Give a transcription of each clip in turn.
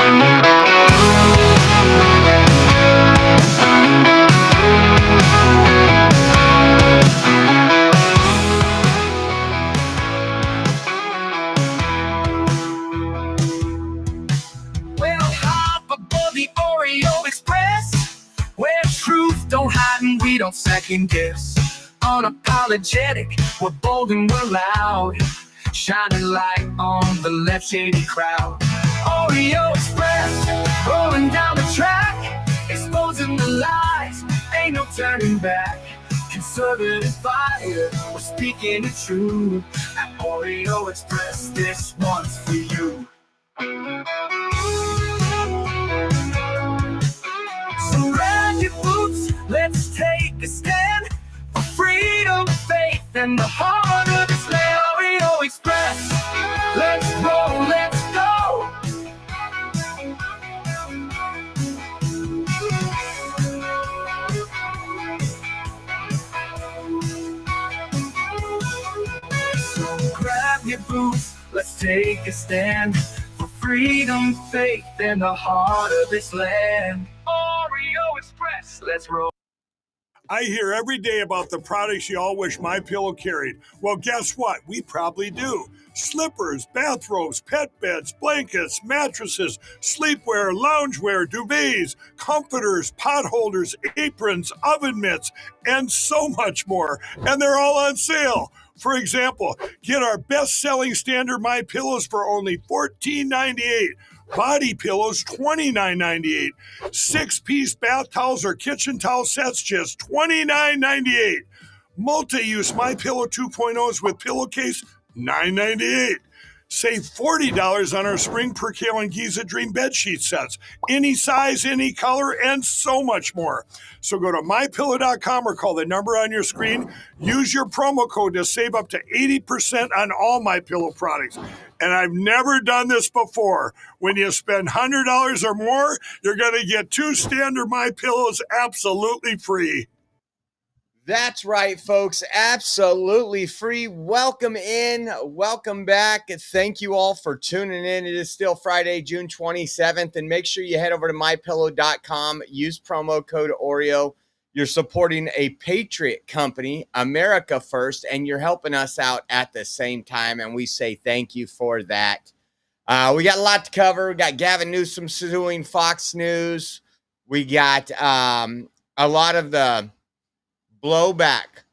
Well, hop aboard the Oreo Express, where truth don't hide and we don't second guess. Unapologetic, we're bold and we're loud, shining light on the left shady crowd. Oreo Express, rolling down the track, exposing the lies, ain't no turning back. Conservative fire, we're speaking the truth. At Oreo Express, this one's for you. So grab your boots, let's take a stand for freedom, faith, and the heart of this land. Oreo Express, let's roll, let's go. So grab your boots, let's take a stand for freedom, faith, and the heart of this land. Oreo Express, let's roll. I hear every day about the products you all wish MyPillow carried. Well, guess what? We probably do. Slippers, bathrobes, pet beds, blankets, mattresses, sleepwear, loungewear, duvets, comforters, pot holders, aprons, oven mitts, and so much more. And they're all on sale. For example, get our best-selling standard MyPillows for only $14.98. Body pillows, $29.98. 6-piece bath towels or kitchen towel sets, just $29.98. Multi-use MyPillow 2.0s with pillowcase, $9.98. Save $40 on our Spring Percale and Giza Dream bedsheet sets. Any size, any color, and so much more. So go to MyPillow.com or call the number on your screen. Use your promo code to save up to 80% on all MyPillow products. And I've never done this before. When you spend $100 or more, you're going to get 2 standard MyPillows absolutely free. That's right, folks. Absolutely free. Welcome in. Welcome back. Thank you all for tuning in. It is still Friday, June 27th. And make sure you head over to MyPillow.com. Use promo code Oreo. You're supporting a patriot company, America First, and you're helping us out at the same time. And we say thank you for that. We got a lot to cover. We got Gavin Newsom suing Fox News. We got a lot of the blowback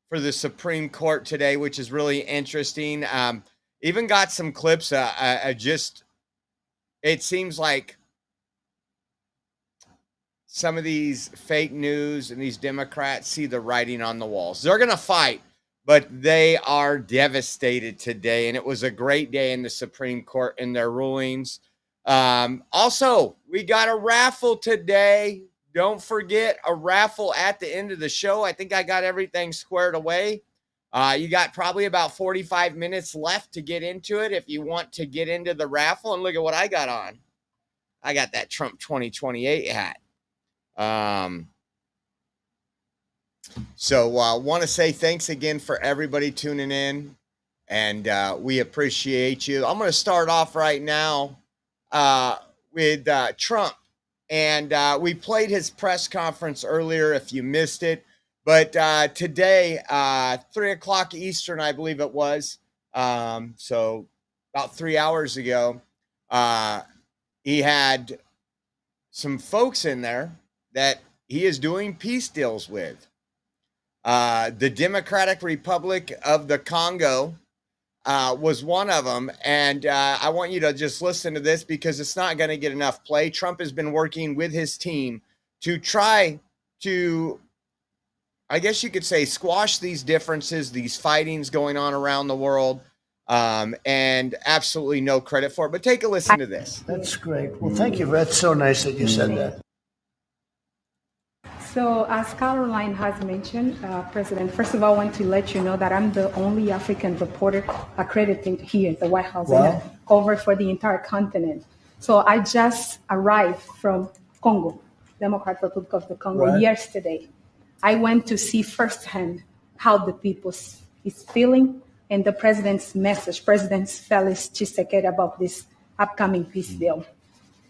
for the Supreme Court today, which is really interesting. Even got some clips. It seems like some of these fake news and these Democrats see the writing on the walls. They're going to fight, but they are devastated today. And it was a great day in the Supreme Court in their rulings. Also, we got a raffle today. Don't forget a raffle at the end of the show. I think I got everything squared away. You got probably about 45 minutes left to get into it if you want to get into the raffle. And look at what I got on. I got that Trump 2028 hat. So want to say thanks again for everybody tuning in. And we appreciate you. I'm going to start off right now with Trump. And we played his press conference earlier if you missed it. But today, 3 o'clock Eastern, I believe it was, so about 3 hours ago, he had some folks in there that he is doing peace deals with. The Democratic Republic of the Congo was one of them. And I want you to just listen to this because it's not going to get enough play. Trump has been working with his team to try to, I guess you could say, squash these differences, these fightings going on around the world, and absolutely no credit for it. But take a listen to this. That's great. Well, thank you. That's so nice that you said that. So as Caroline has mentioned, President, first of all, I want to let you know that I'm the only African reporter accredited here at the White House. Wow. And over for the entire continent. So I just arrived from Congo, Democratic Republic of the Congo, Right. yesterday. I went to see firsthand how the people is feeling and the president's message, President Felix Tshisekedi, about this upcoming peace deal.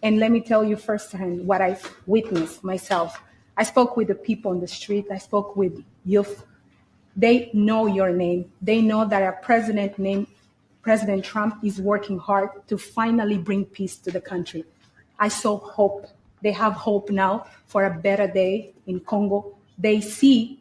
And let me tell you firsthand what I witnessed myself. I spoke with the people on the street. I spoke with youth. They know your name. They know that a president named President Trump is working hard to finally bring peace to the country. I saw hope. They have hope now for a better day in Congo. They see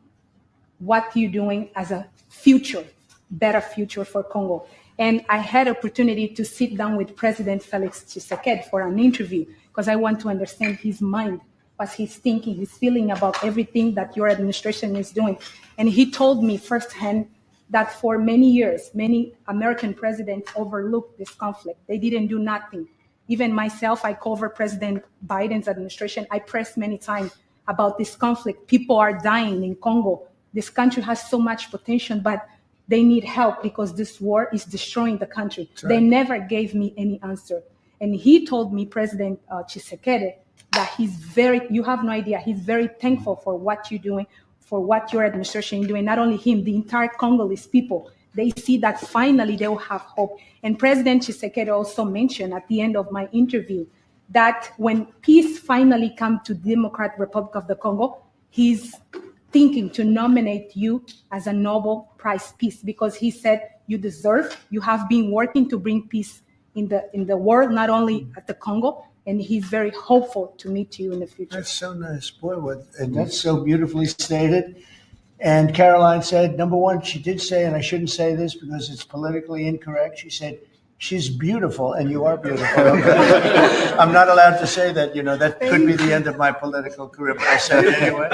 what you're doing as a future, better future for Congo. And I had opportunity to sit down with President Felix Tshisekedi for an interview because I want to understand his mind, what he's thinking, his feeling about everything that your administration is doing. And he told me firsthand that for many years, many American presidents overlooked this conflict. They didn't do nothing. Even myself, I cover President Biden's administration. I pressed many times about this conflict. People are dying in Congo. This country has so much potential, but they need help because this war is destroying the country. Right. They never gave me any answer. And he told me, President Tshisekedi, that you have no idea, he's very thankful for what you're doing, for what your administration is doing. Not only him, the entire Congolese people. They see that finally they will have hope. And President Tshisekedi also mentioned at the end of my interview that when peace finally comes to the Democratic Republic of the Congo, he's thinking to nominate you as a Nobel Prize Peace because he said you deserve, you have been working to bring peace in the world, not only at the Congo, and he's very hopeful to meet you in the future. That's so nice. Boy, and that's so beautifully stated. And Caroline said, number one, she did say, and I shouldn't say this because it's politically incorrect, she said, she's beautiful, and you are beautiful. Okay? I'm not allowed to say that, that could be the end of my political career, but I said it anyway.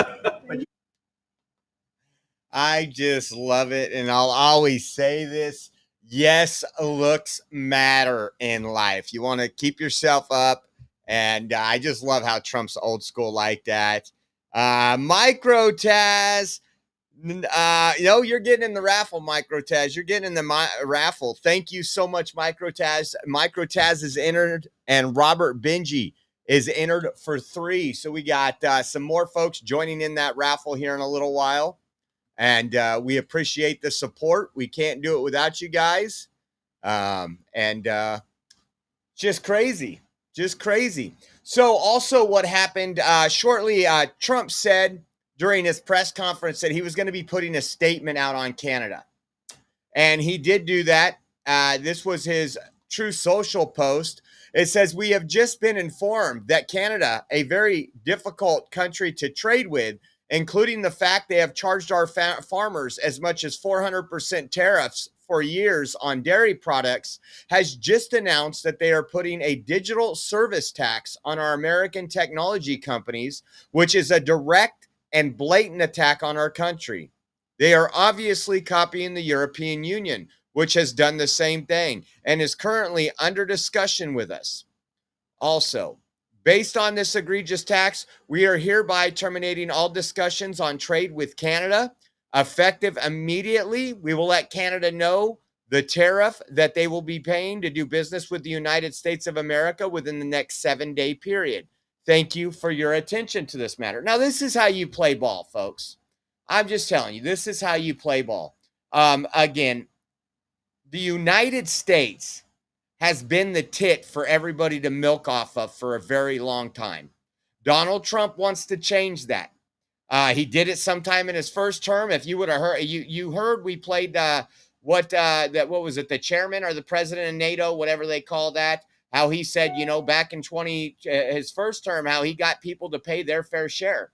I just love it, and I'll always say this. Yes, looks matter in life. You want to keep yourself up, and I just love how Trump's old school like that. Micro Taz, you're getting in the raffle, Micro Taz. You're getting in the raffle. Thank you so much, Micro Taz. Micro Taz is entered, and Robert Benji is entered for 3. So we got some more folks joining in that raffle here in a little while. And we appreciate the support. We can't do it without you guys. Just crazy. So also what happened shortly, Trump said during his press conference that he was going to be putting a statement out on Canada. And he did do that. This was his True Social post. It says, we have just been informed that Canada, a very difficult country to trade with, including the fact they have charged our farmers as much as 400% tariffs for years on dairy products, has just announced that they are putting a digital service tax on our American technology companies, which is a direct and blatant attack on our country. They are obviously copying the European Union, which has done the same thing and is currently under discussion with us. Also, based on this egregious tax, we are hereby terminating all discussions on trade with Canada. Effective immediately, we will let Canada know the tariff that they will be paying to do business with the United States of America within the next 7-day period. Thank you for your attention to this matter. Now, this is how you play ball, folks. I'm just telling you, this is how you play ball. Again, the United States has been the tit for everybody to milk off of for a very long time. Donald Trump wants to change that. He did it sometime in his first term. If you would have heard, you heard we played what was it, the chairman or the president of NATO, whatever they call that, how he said, back in his first term, how he got people to pay their fair share.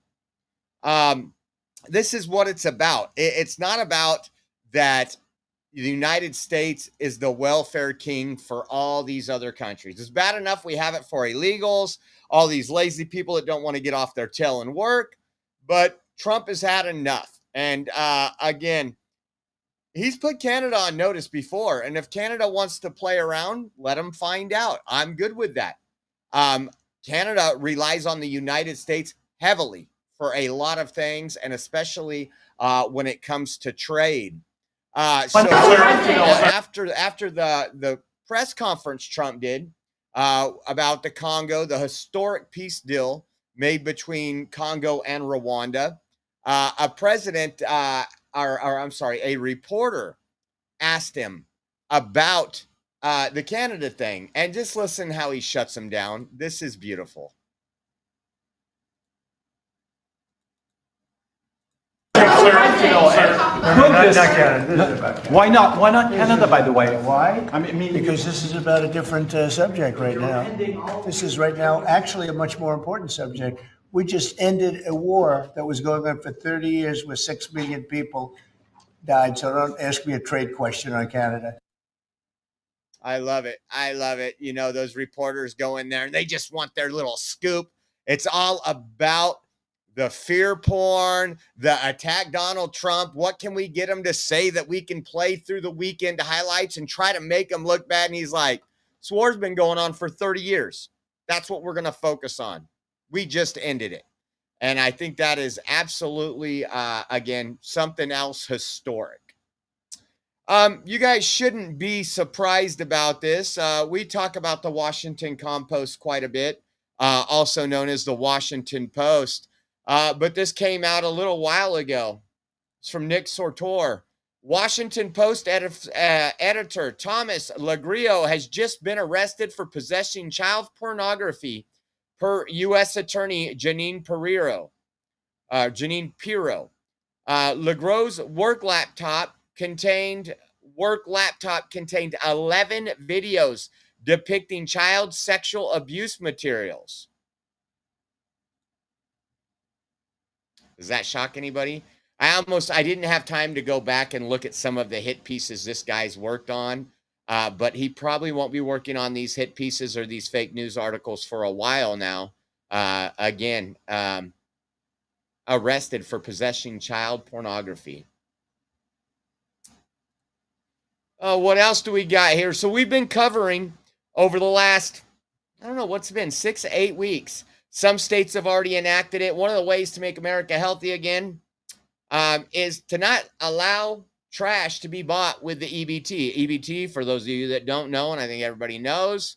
This is what it's about. It's not about that the United States is the welfare king for all these other countries. It's bad enough we have it for illegals, all these lazy people that don't want to get off their tail and work, but Trump has had enough. And again, he's put Canada on notice before, and if Canada wants to play around, let them find out. I'm good with that. Canada relies on the United States heavily for a lot of things, and especially when it comes to trade. So after the press conference Trump did about the Congo, the historic peace deal made between Congo and Rwanda, a reporter asked him about the Canada thing, and just listen how he shuts them down. This is beautiful. Why not? Why not Canada, by the way? Why? I mean, Because this is about a different subject right now. This is right now actually a much more important subject. We just ended a war that was going on for 30 years where 6 million people died. So don't ask me a trade question on Canada. I love it. I love it. You know, those reporters go in there and they just want their little scoop. It's all about the fear porn, the attack Donald Trump. What can we get him to say that we can play through the weekend highlights and try to make him look bad? And he's like, this war's been going on for 30 years. That's what we're going to focus on. We just ended it. And I think that is absolutely, again, something else historic. You guys shouldn't be surprised about this. We talk about the Washington Compost quite a bit, also known as the Washington Post. But this came out a little while ago. It's from Nick Sortor. Washington Post editor Thomas Lagrio has just been arrested for possessing child pornography, per U.S. Attorney Janine Pirro. Lagrio's work laptop contained 11 videos depicting child sexual abuse materials. Does that shock anybody? I didn't have time to go back and look at some of the hit pieces this guy's worked on, but he probably won't be working on these hit pieces or these fake news articles for a while now. Arrested for possessing child pornography. What else do we got here? So we've been covering over the last, I don't know, what's it been, 6 to 8 weeks. Some states have already enacted it. One of the ways to make America healthy again is to not allow trash to be bought with the EBT. EBT, for those of you that don't know, and I think everybody knows,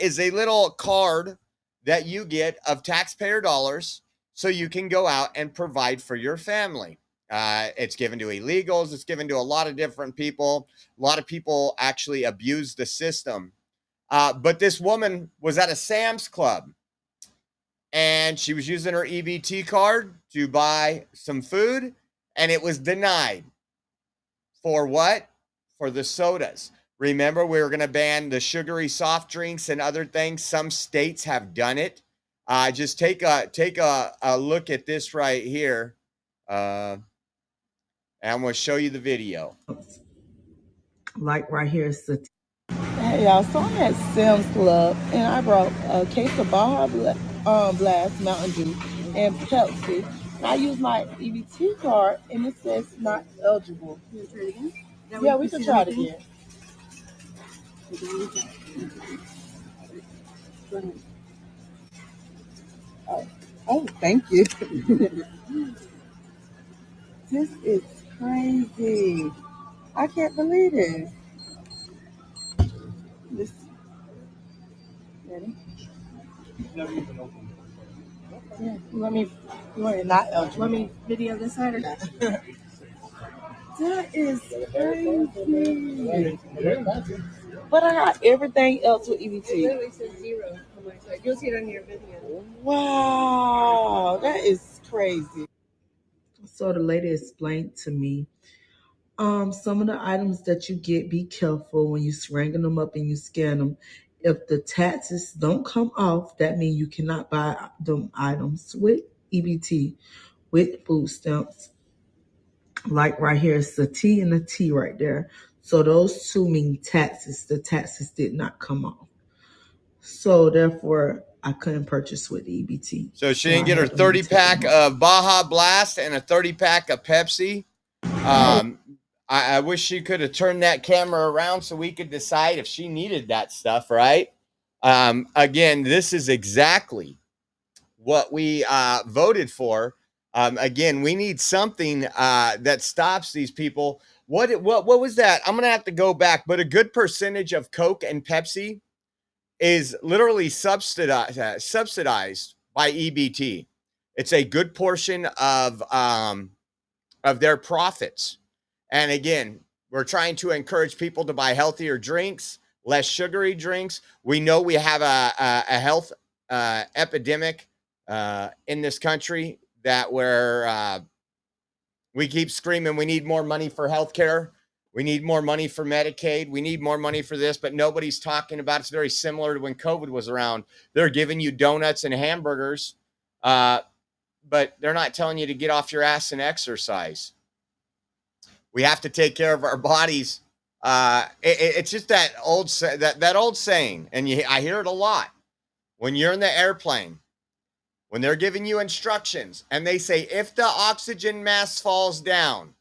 is a little card that you get of taxpayer dollars so you can go out and provide for your family. It's given to illegals. It's given to a lot of different people. A lot of people actually abuse the system. But this woman was at a Sam's Club, and she was using her EBT card to buy some food, and it was denied. For what? For the sodas. Remember, we were going to ban the sugary soft drinks and other things. Some states have done it. Just take a look at this right here. And I'm going to show you the video. Like right here is the. Hey y'all, so I'm at Sam's Club and I brought a case of Baja Blast Mountain Dew and Pepsi. And I used my EBT card and it says not eligible. Can we try it again? Yeah, we can try it again. Go ahead. Oh, thank you. This is crazy. I can't believe it. This. Ready? Yeah. You want it not eligible? Let me video this side or not? That is crazy. But I got everything else with EBT. It literally says 0 on my side. You'll see it on your video. Wow, that is crazy. So the lady explained to me, some of the items that you get, be careful when you ringing them up and you scan them. If the taxes don't come off, that means you cannot buy them items with EBT, with food stamps. Like right here, it's the T and the T right there. So those two mean taxes. The taxes did not come off. So therefore, I couldn't purchase with EBT. So she didn't get her 30-pack of Baja Blast and a 30-pack of Pepsi. I wish she could have turned that camera around so we could decide if she needed that stuff, right? Again, this is exactly what we voted for. Again, we need something that stops these people. What was that? I'm going to have to go back, but a good percentage of Coke and Pepsi is literally subsidized by EBT. It's a good portion of their profits. And again, We're trying to encourage people to buy healthier drinks, less sugary drinks. We know we have a health epidemic in this country that where we keep screaming we need more money for healthcare. We need more money for Medicaid. We need more money for this, but nobody's talking about it's very similar to when COVID was around. They're giving you donuts and hamburgers, but they're not telling you to get off your ass and exercise. We have to take care of our bodies. It's just that old saying, and I hear it a lot. When you're in the airplane, when they're giving you instructions, and they say, if the oxygen mask falls down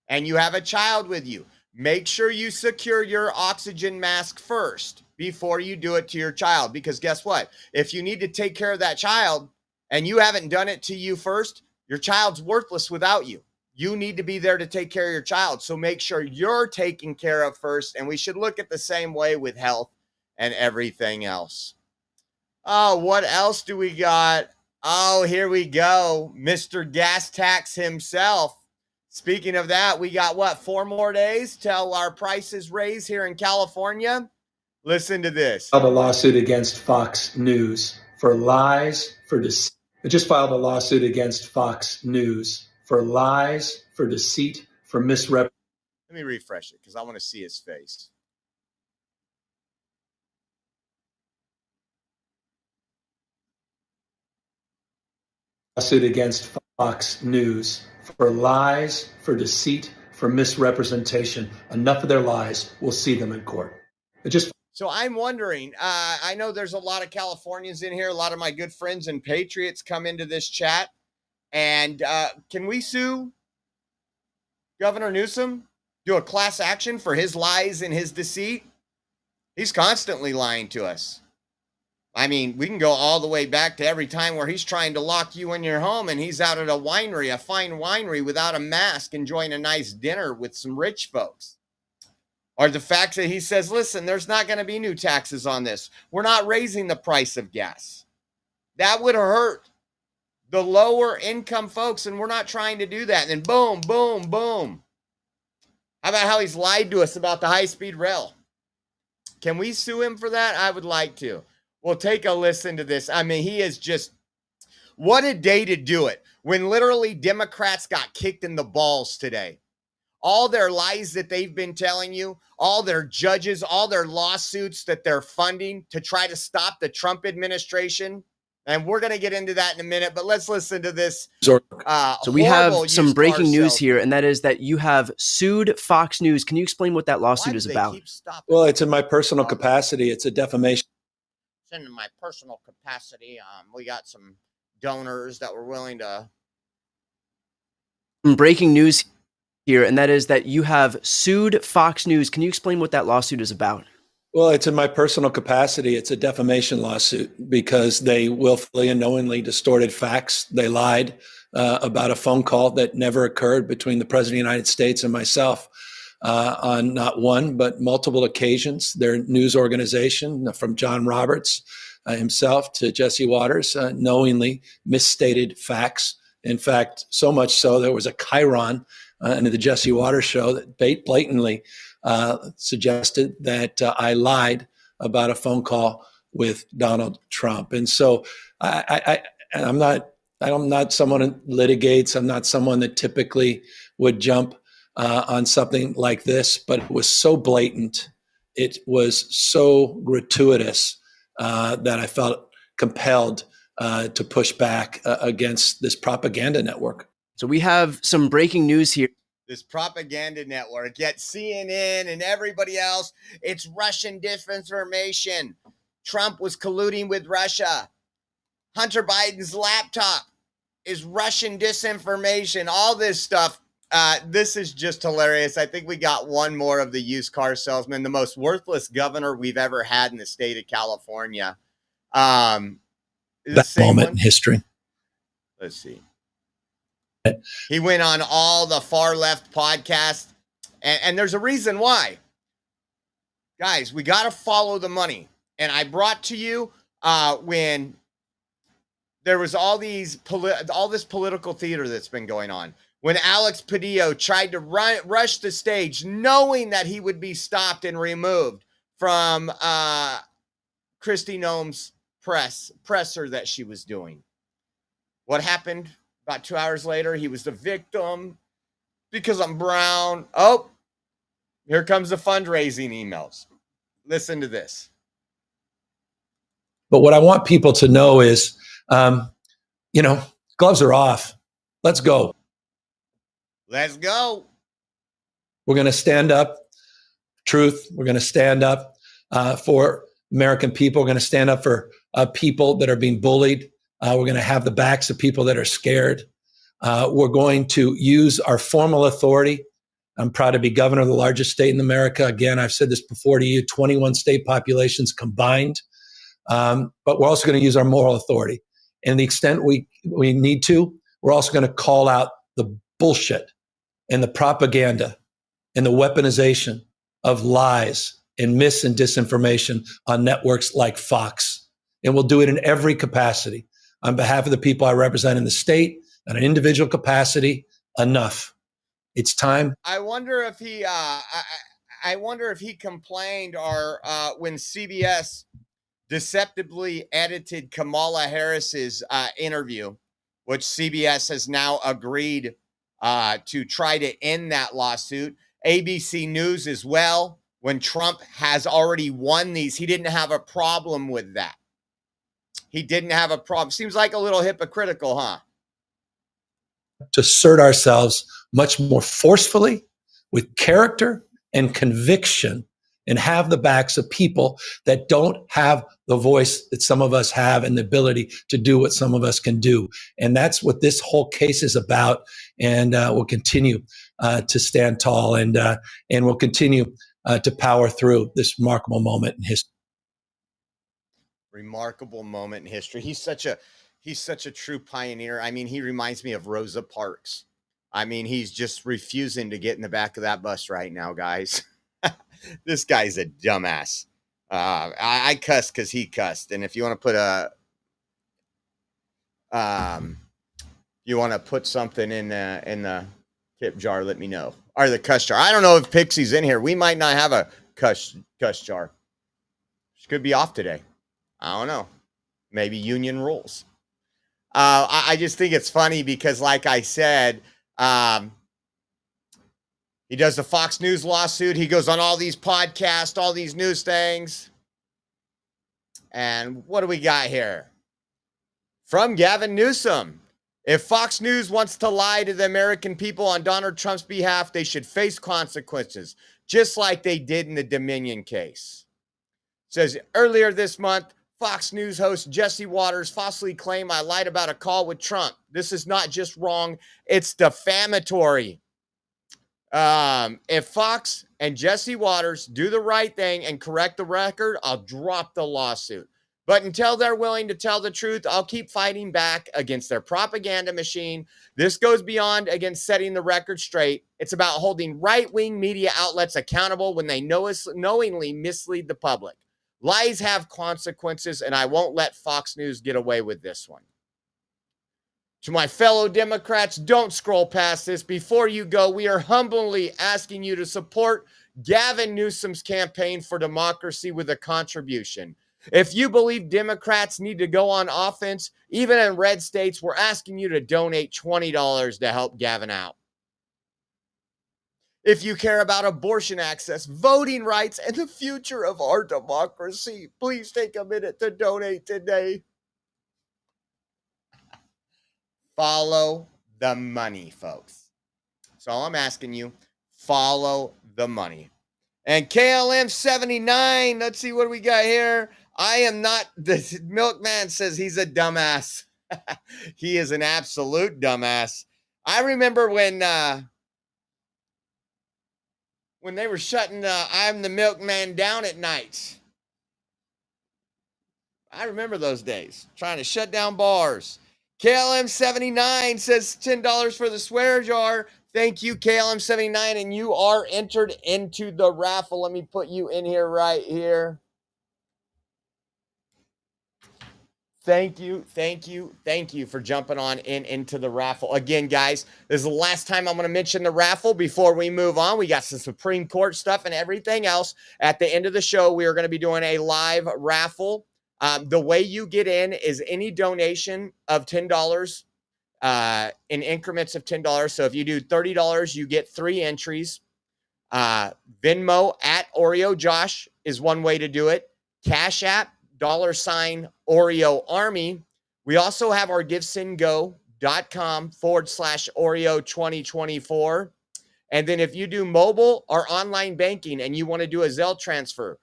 and you have a child with you, make sure you secure your oxygen mask first before you do it to your child. Because guess what? If you need to take care of that child and you haven't done it to you first, your child's worthless without you. You need to be there to take care of your child. So make sure you're taken care of first. And we should look at the same way with health and everything else. Oh, what else do we got? Oh, here we go. Mr. Gas Tax himself. Speaking of that, we got what, 4 more days till our prices raise here in California? Listen to this. Filed a lawsuit against Fox News for lies, for deceit. I just filed a lawsuit against Fox News for lies, for deceit, for misrepresentation. Let me refresh it because I want to see his face. Lawsuit against Fox News for lies, for deceit, for misrepresentation. Enough of their lies. We'll see them in court. So I'm wondering, I know there's a lot of Californians in here. A lot of my good friends and patriots come into this chat. And can we sue Governor Newsom? Do a class action for his lies and his deceit? He's constantly lying to us. I mean, we can go all the way back to every time where he's trying to lock you in your home and he's out at a winery, a fine winery without a mask, enjoying a nice dinner with some rich folks. Or the fact that he says, listen, there's not going to be new taxes on this. We're not raising the price of gas. That would hurt the lower income folks, and we're not trying to do that. And then boom, boom, boom. How about how he's lied to us about the high-speed rail? Can we sue him for that? I would like to. Well, take a listen to this. I mean, he is just, what a day to do it. When literally Democrats got kicked in the balls today. All their lies that they've been telling you, all their judges, all their lawsuits that they're funding to try to stop the Trump administration. And we're going to get into that in a minute, but let's listen to this. So we have some breaking news here, and that is that you have sued Fox News. Can you explain what that lawsuit is about? Well, it's in my personal capacity. It's a defamation. In my personal capacity, we got some donors that were willing to. Breaking news here, and that is that you have sued Fox News. Can you explain what that lawsuit is about? Well, it's in my personal capacity. It's a defamation lawsuit because they willfully and knowingly distorted facts. They lied about a phone call that never occurred between the President of the United States and myself. On not one, but multiple occasions. Their news organization, from John Roberts himself to Jesse Waters, knowingly misstated facts. In fact, so much so there was a chyron in the Jesse Waters show that blatantly suggested that I lied about a phone call with Donald Trump. And so I'm not someone that litigates. I'm not someone that typically would jump on something like this, but it was so blatant, it was so gratuitous that I felt compelled to push back against this propaganda network. So we have some breaking news here. This propaganda network, yet CNN and everybody else, it's Russian disinformation. Trump was colluding with Russia. Hunter Biden's laptop is Russian disinformation, all this stuff. This is just hilarious. I think we got one more of the used car salesman, the most worthless governor we've ever had in the state of California. That moment in history. Let's see. He went on all the far left podcasts, and there's a reason why. Guys, we got to follow the money. And I brought to you when there was all this political theater that's been going on. when Alex Padillo tried to rush the stage, knowing that he would be stopped and removed from Kristi Noem's presser that she was doing. What happened? About 2 hours later, he was the victim because I'm brown. Oh, here comes the fundraising emails. Listen to this. But what I want people to know is, gloves are off. Let's go. Let's go. We're going to stand up. Truth. We're going to stand up for American people. We're going to stand up for people that are being bullied. We're going to have the backs of people that are scared. We're going to use our formal authority. I'm proud to be governor of the largest state in America. Again, I've said this before to you, 21 state populations combined. But we're also going to use our moral authority. And the extent we need to, we're also going to call out the bullshit and the propaganda and the weaponization of lies and mis and disinformation on networks like Fox. And we'll do it in every capacity. On behalf of the people I represent in the state, on an individual capacity, enough. It's time. I wonder if he complained or when CBS deceptively edited Kamala Harris's interview, which CBS has now agreed to try to end that lawsuit. ABC News as well. When Trump has already won these, he didn't have a problem with that. He didn't have a problem. Seems like a little hypocritical, huh? To assert ourselves much more forcefully with character and conviction and have the backs of people that don't have the voice that some of us have and the ability to do what some of us can do. And that's what this whole case is about. And we'll continue to stand tall and we'll continue to power through this remarkable moment in history. Remarkable moment in history. He's such a true pioneer. I mean, he reminds me of Rosa Parks. I mean, he's just refusing to get in the back of that bus right now, guys. This guy's a dumbass. I cussed because he cussed. And if you want to put something in the tip jar, let me know. Or the cuss jar. I don't know if Pixie's in here. We might not have a cuss jar. She could be off today. I don't know. Maybe union rules. I just think it's funny because, like I said, he does the Fox News lawsuit. He goes on all these podcasts, all these news things. And what do we got here? From Gavin Newsom. If Fox News wants to lie to the American people on Donald Trump's behalf, they should face consequences, just like they did in the Dominion case. It says, earlier this month, Fox News host Jesse Waters falsely claimed I lied about a call with Trump. This is not just wrong, it's defamatory. If Fox and Jesse Waters do the right thing and correct the record, I'll drop the lawsuit. But until they're willing to tell the truth, I'll keep fighting back against their propaganda machine. This goes beyond against setting the record straight. It's about holding right-wing media outlets accountable when they knowingly mislead the public. Lies have consequences, and I won't let Fox News get away with this one. To my fellow Democrats, don't scroll past this. Before you go, we are humbly asking you to support Gavin Newsom's campaign for democracy with a contribution. If you believe Democrats need to go on offense, even in red states, we're asking you to donate $20 to help Gavin out. If you care about abortion access, voting rights, and the future of our democracy, please take a minute to donate today. Follow the money, folks. That's all I'm asking you. Follow the money. And KLM 79, let's see what we got here. I am not, the milkman says he's a dumbass. He is an absolute dumbass. I remember when they were shutting I'm the Milkman down at night. I remember those days, trying to shut down bars. KLM 79 says $10 for the swear jar. Thank you, KLM 79, and you are entered into the raffle. Let me put you in here right here. Thank you for jumping on into the raffle. Again, guys, this is the last time I'm going to mention the raffle before we move on. We got some Supreme Court stuff and everything else. At the end of the show, we are going to be doing a live raffle. The way you get in is any donation of $10 in increments of $10. So if you do $30, you get 3 entries. Venmo at Oreo Josh is one way to do it. Cash App, $Oreo Army. We also have our givesendgo.com/Oreo 2024. And then if you do mobile or online banking and you want to do a Zelle transfer,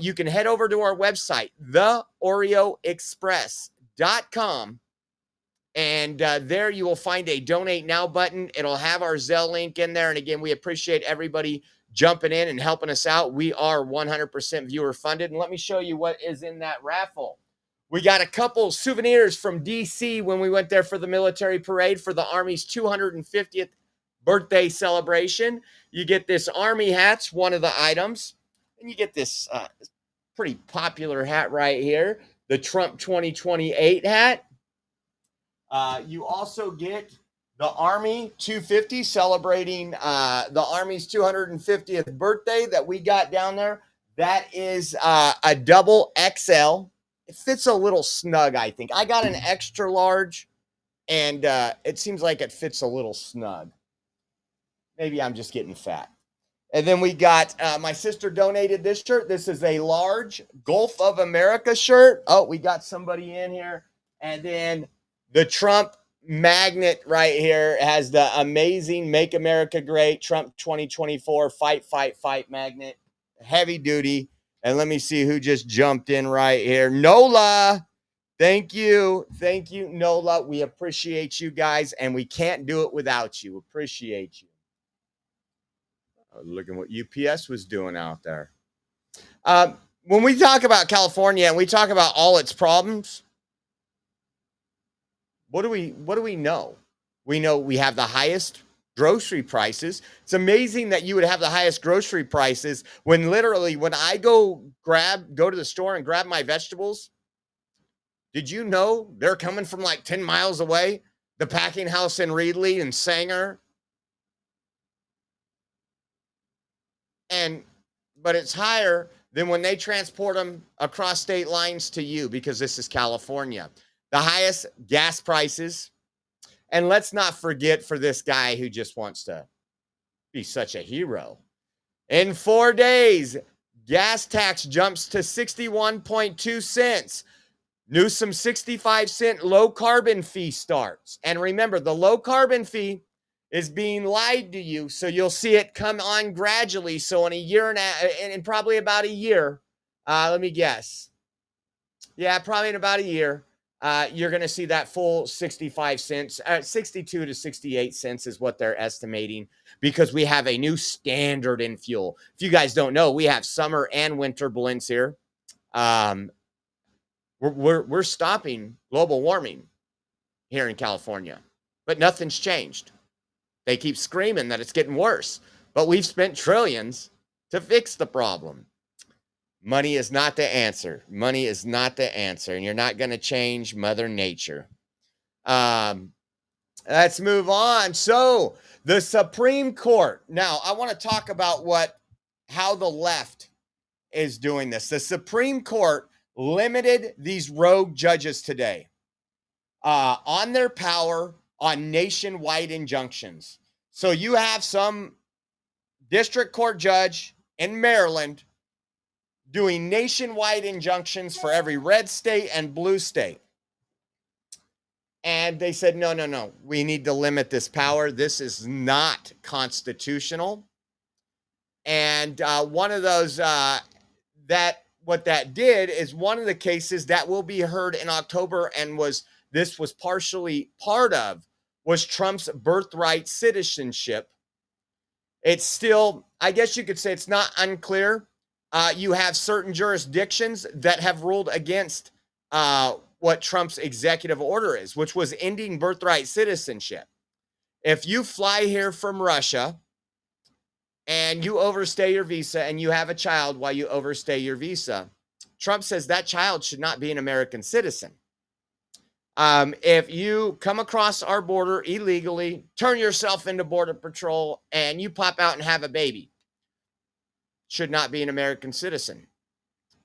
you can head over to our website, theoreoexpress.com. And there you will find a donate now button. It'll have our Zelle link in there. And again, we appreciate everybody jumping in and helping us out. We are 100% viewer funded. And let me show you what is in that raffle. We got a couple souvenirs from DC when we went there for the military parade for the Army's 250th birthday celebration. You get this Army hat's one of the items. And you get this pretty popular hat right here, the Trump 2028 hat. You also get the Army 250 celebrating the Army's 250th birthday that we got down there. That is a double XL. It fits a little snug, I think. I got an extra large, and it seems like it fits a little snug. Maybe I'm just getting fat. And then we got, my sister donated this shirt. This is a large Gulf of America shirt. Oh, we got somebody in here. And then the Trump magnet right here has the amazing Make America Great Trump 2024 fight, fight, fight magnet. Heavy duty. And let me see who just jumped in right here. Nola. Thank you. Thank you, Nola. We appreciate you guys, and we can't do it without you. Appreciate you. Look at what UPS was doing out there. When we talk about California and we talk about all its problems, what do we know? We know we have the highest grocery prices. It's amazing that you would have the highest grocery prices when literally when I go to the store and grab my vegetables. Did you know they're coming from like 10 miles away? The packing house in Reedley and Sanger. But it's higher than when they transport them across state lines to you, because this is California. The highest gas prices. And let's not forget for this guy who just wants to be such a hero. In 4 days, gas tax jumps to 61.2 cents. Newsom 65-cent low carbon fee starts. And remember, the low carbon fee is being lied to you, so you'll see it come on gradually. So in a year and in probably about a year, let me guess. Yeah, probably in about a year, you're going to see that full 65 cents, 62 to 68 cents is what they're estimating, because we have a new standard in fuel. If you guys don't know, we have summer and winter blends here. We're stopping global warming here in California, but nothing's changed. They keep screaming that it's getting worse, but we've spent trillions to fix the problem. Money is not the answer. Money is not the answer, and you're not going to change Mother Nature. Let's move on. So the Supreme Court. Now, I want to talk about how the left is doing this. The Supreme Court limited these rogue judges today on their power on nationwide injunctions. So you have some district court judge in Maryland doing nationwide injunctions for every red state and blue state. And they said, no, we need to limit this power. This is not constitutional. And one of those, what that did is one of the cases that will be heard in October and this was partially part of, was Trump's birthright citizenship. It's still, I guess you could say it's not unclear. You have certain jurisdictions that have ruled against what Trump's executive order is, which was ending birthright citizenship. If you fly here from Russia and you overstay your visa and you have a child while you overstay your visa, Trump says that child should not be an American citizen. If you come across our border illegally, turn yourself into Border Patrol, and you pop out and have a baby, should not be an American citizen.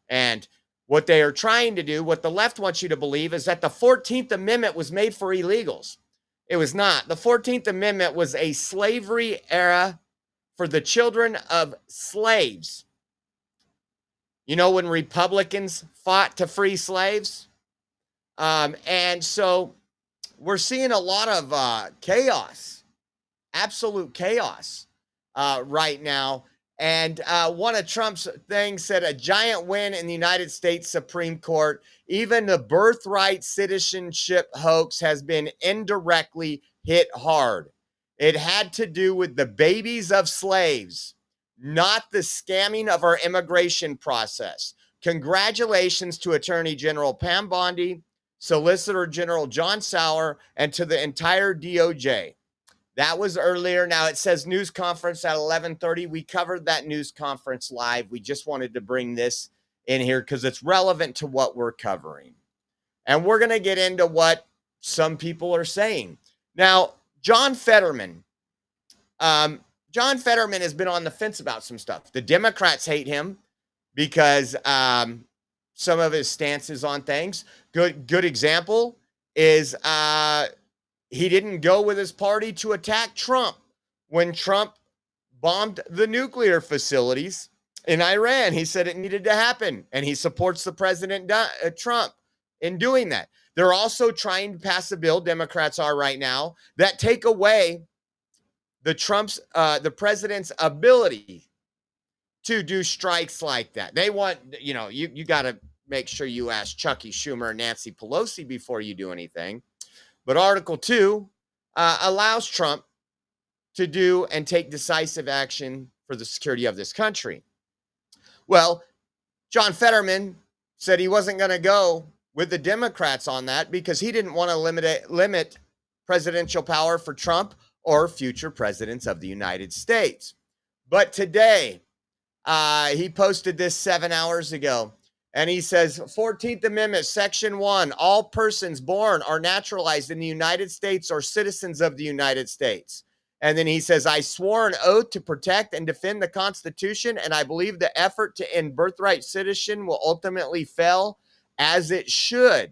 And what they are trying to do, what the left wants you to believe, is that the 14th Amendment was made for illegals. It was not. The 14th Amendment was a slavery era for the children of slaves. You know, when Republicans fought to free slaves? And so we're seeing a lot of chaos, absolute chaos right now. And one of Trump's things said a giant win in the United States Supreme Court. Even the birthright citizenship hoax has been indirectly hit hard. It had to do with the babies of slaves, not the scamming of our immigration process. Congratulations to Attorney General Pam Bondi, Solicitor General John Sauer, and to the entire DOJ. That was earlier. Now it says news conference at 11:30. We covered that news conference live. We just wanted to bring this in here because it's relevant to what we're covering. And we're going to get into what some people are saying. Now, John Fetterman has been on the fence about some stuff. The Democrats hate him because some of his stances on things. Good example is he didn't go with his party to attack Trump when Trump bombed the nuclear facilities in Iran. He said it needed to happen, and he supports the President Trump in doing that. They're also trying to pass a bill, Democrats are right now, that take away the president's ability to do strikes like that. They want, you got to make sure you ask Chucky Schumer and Nancy Pelosi before you do anything. But Article 2 allows Trump to do and take decisive action for the security of this country. Well, John Fetterman said he wasn't going to go with the Democrats on that because he didn't want to limit presidential power for Trump or future presidents of the United States. But today, he posted this 7 hours ago. And he says, 14th Amendment, Section 1, all persons born or naturalized in the United States are citizens of the United States. And then he says, I swore an oath to protect and defend the Constitution, and I believe the effort to end birthright citizenship will ultimately fail as it should.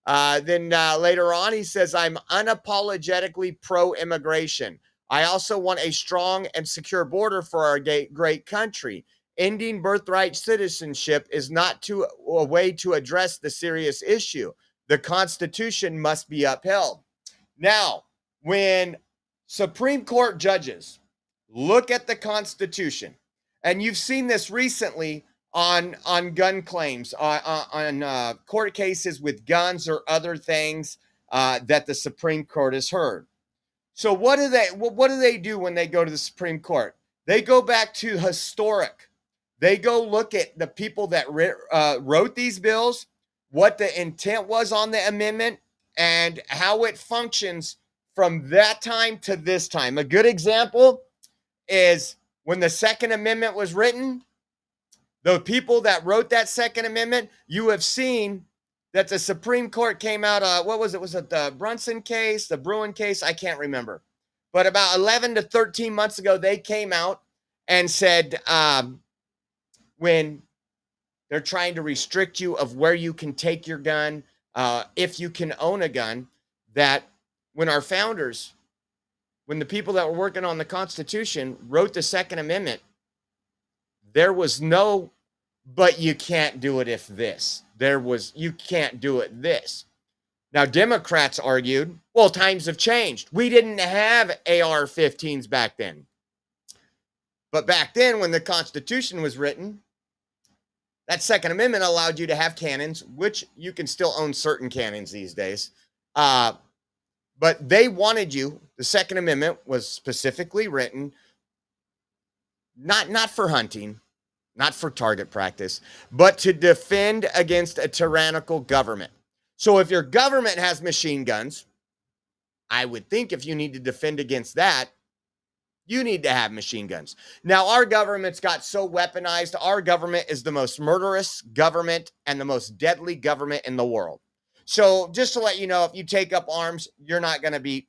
Then later on, he says, I'm unapologetically pro-immigration. I also want a strong and secure border for our great country. Ending birthright citizenship is not a way to address the serious issue. The Constitution must be upheld. Now, when Supreme Court judges look at the Constitution, and you've seen this recently on gun claims, on court cases with guns or other things that the Supreme Court has heard. So what do they do when they go to the Supreme Court? They go back to historic. They go look at the people that wrote these bills, what the intent was on the amendment, and how it functions from that time to this time. A good example is when the Second Amendment was written, the people that wrote that Second Amendment, you have seen that the Supreme Court came out, what was it? Was it the Brunson case, the Bruin case? I can't remember. But about 11 to 13 months ago, they came out and said, when they're trying to restrict you of where you can take your gun, if you can own a gun, that when our founders, when the people that were working on the Constitution wrote the Second Amendment, there was no, but you can't do it if this. There was, you can't do it this. Now, Democrats argued, well, times have changed. We didn't have AR-15s back then. But back then, when the Constitution was written, that Second Amendment allowed you to have cannons, which you can still own certain cannons these days. But they wanted you, the Second Amendment was specifically written, not for hunting, not for target practice, but to defend against a tyrannical government. So if your government has machine guns, I would think if you need to defend against that, you need to have machine guns. Now, our government's got so weaponized. Our government is the most murderous government and the most deadly government in the world. So just to let you know, if you take up arms, you're not going to beat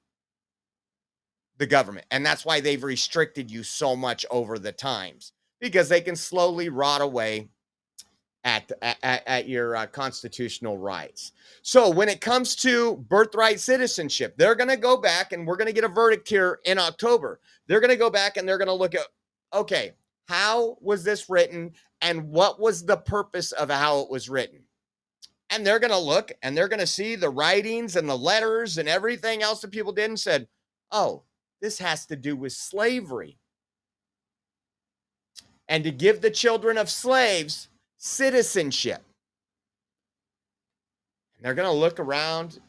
the government. And that's why they've restricted you so much over the times, because they can slowly rot away at your constitutional rights. So when it comes to birthright citizenship, they're going to go back, and we're going to get a verdict here in October. They're going to go back and they're going to look at, okay, how was this written and what was the purpose of how it was written? And they're going to look and they're going to see the writings and the letters and everything else that people did and said, oh, this has to do with slavery. And to give the children of slaves citizenship. And they're going to look around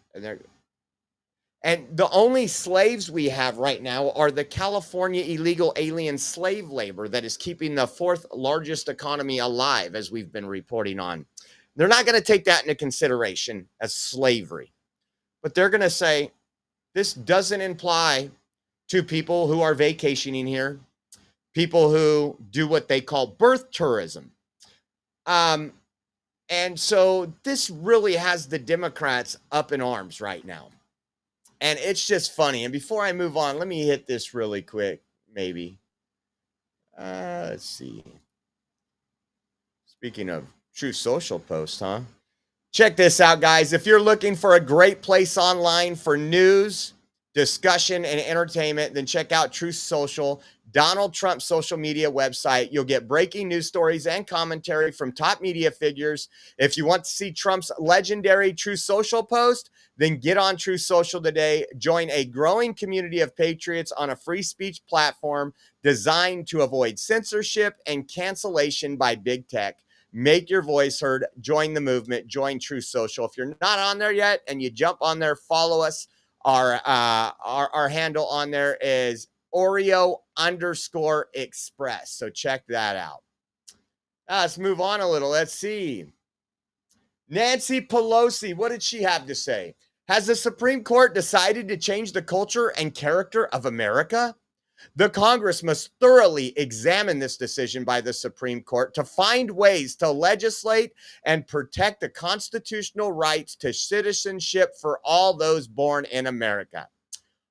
and the only slaves we have right now are the California illegal alien slave labor that is keeping the fourth largest economy alive, as we've been reporting on. They're not going to take that into consideration as slavery, but they're going to say this doesn't apply to people who are vacationing here, people who do what they call birth tourism. And so this really has the Democrats up in arms right now. And it's just funny. And before I move on, let me hit this really quick, maybe. Let's see. Speaking of True Social posts, huh? Check this out, guys. If you're looking for a great place online for news, discussion, and entertainment, then check out True Social, Donald Trump's social media website. You'll get breaking news stories and commentary from top media figures. If you want to see Trump's legendary True Social post, then get on True Social today. Join a growing community of patriots on a free speech platform designed to avoid censorship and cancellation by big tech. Make your voice heard. Join the movement. Join True Social. If you're not on there yet and you jump on there, follow us. Our handle on there is Oreo_Express. So check that out. Let's move on a little. Let's see. Nancy Pelosi, what did she have to say? Has the Supreme Court decided to change the culture and character of America? The Congress must thoroughly examine this decision by the Supreme Court to find ways to legislate and protect the constitutional rights to citizenship for all those born in America.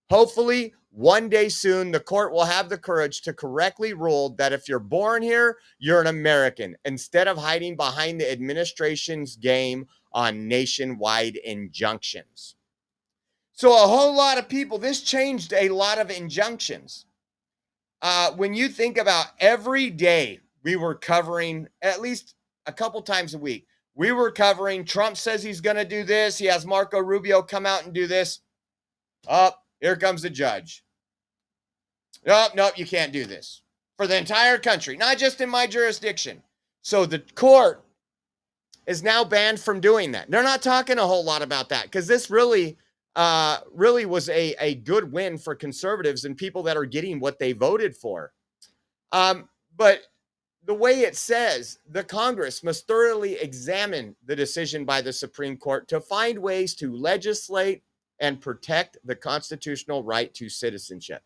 Hopefully, one day soon, the court will have the courage to correctly rule that if you're born here, you're an American, instead of hiding behind the administration's game on nationwide injunctions. So a whole lot of people, this changed a lot of injunctions. When you think about every day we were covering, at least a couple times a week, we were covering Trump says he's going to do this. He has Marco Rubio come out and do this. Oh, here comes the judge. Nope, you can't do this. For the entire country, not just in my jurisdiction. So the court is now banned from doing that. They're not talking a whole lot about that because this really was a good win for conservatives and people that are getting what they voted for. But the way it says, the Congress must thoroughly examine the decision by the Supreme Court to find ways to legislate and protect the constitutional right to citizenship.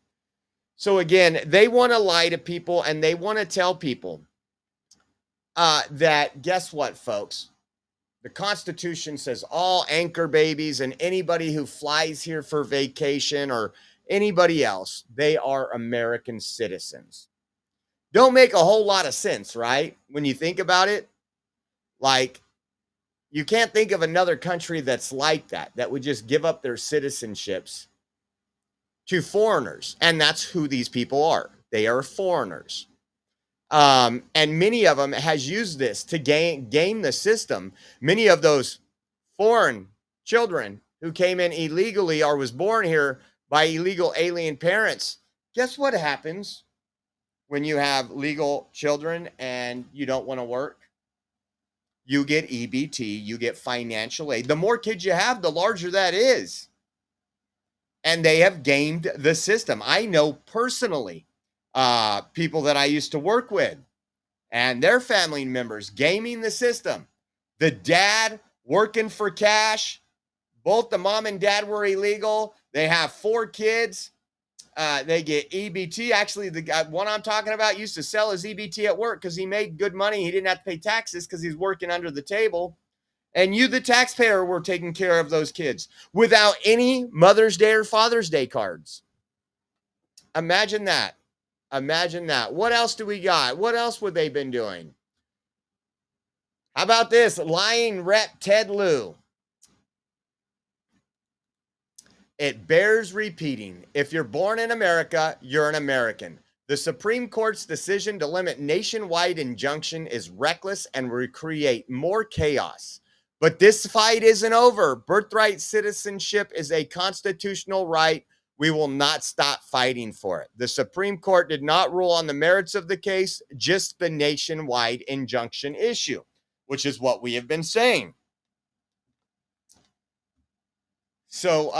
So again, they want to lie to people and they want to tell people that, guess what, folks? The Constitution says all anchor babies and anybody who flies here for vacation or anybody else, they are American citizens. Don't make a whole lot of sense, right? When you think about it, like, you can't think of another country that's like that would just give up their citizenships to foreigners. And that's who these people are. They are foreigners. And many of them has used this to game the system. Many of those foreign children who came in illegally or was born here by illegal alien parents. Guess what happens when you have legal children and you don't want to work? You get EBT, you get financial aid. The more kids you have, the larger that is. And they have gamed the system. I know personally people that I used to work with and their family members gaming the system. The dad working for cash. Both the mom and dad were illegal. They have 4 kids. They get EBT. Actually, the guy, one I'm talking about, used to sell his EBT at work because he made good money. He didn't have to pay taxes because he's working under the table. And you, the taxpayer, were taking care of those kids without any Mother's Day or Father's Day cards. Imagine that. Imagine that. What else do we got? What else would they been doing? How about this? Lying Rep Ted Lieu. It bears repeating. If you're born in America, you're an American. The Supreme Court's decision to limit nationwide injunction is reckless and will create more chaos. But this fight isn't over. Birthright citizenship is a constitutional right. We will not stop fighting for it. The Supreme Court did not rule on the merits of the case, just the nationwide injunction issue, which is what we have been saying. So,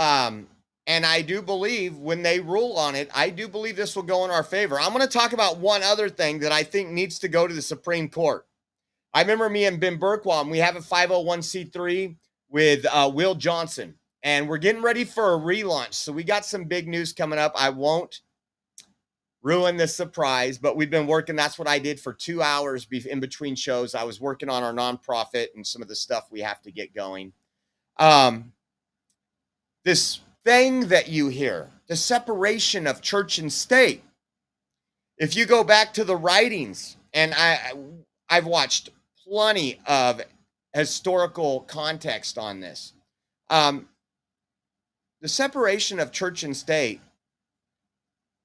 and I do believe when they rule on it, I do believe this will go in our favor. I'm going to talk about one other thing that I think needs to go to the Supreme Court. I remember me and Ben Berkwam, we have a 501c3 with Will Johnson, and we're getting ready for a relaunch. So we got some big news coming up. I won't ruin the surprise, but we've been working. That's what I did for 2 hours in between shows. I was working on our nonprofit and some of the stuff we have to get going. This thing that you hear, the separation of church and state. If you go back to the writings, and I've watched plenty of historical context on this. The separation of church and state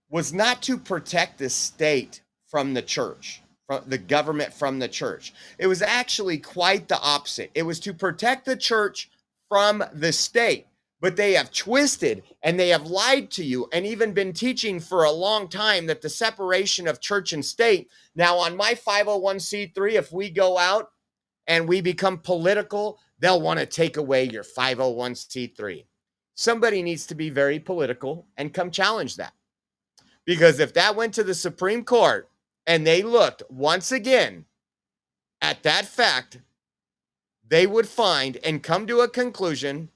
was not to protect the state from the church, from the government from the church. It was actually quite the opposite. It was to protect the church from the state. But they have twisted and they have lied to you and even been teaching for a long time that the separation of church and state. Now, on my 501c3, if we go out and we become political, they'll want to take away your 501c3. Somebody needs to be very political and come challenge that. Because if that went to the Supreme Court and they looked once again at that fact, they would find and come to a conclusion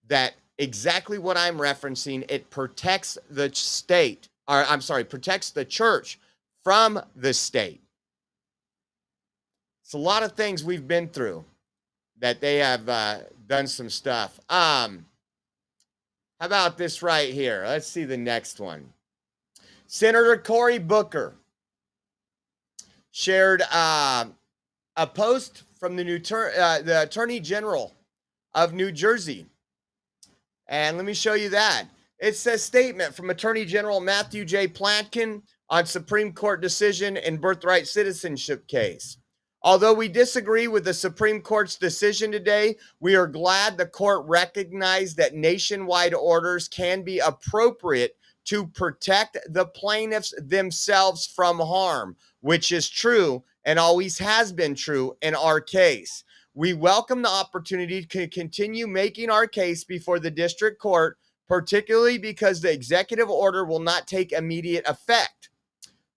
that exactly what I'm referencing, it protects the state, or I'm sorry, protects the church from the state. It's a lot of things we've been through that they have done some stuff. How about this right here? Let's see the next one. Senator Cory Booker shared a post from the Attorney General of New Jersey. And let me show you that. It says statement from Attorney General Matthew J. Platkin on Supreme Court decision in birthright citizenship case. Although we disagree with the Supreme Court's decision today, we are glad the court recognized that nationwide orders can be appropriate to protect the plaintiffs themselves from harm, which is true and always has been true in our case. We welcome the opportunity to continue making our case before the district court, particularly because the executive order will not take immediate effect.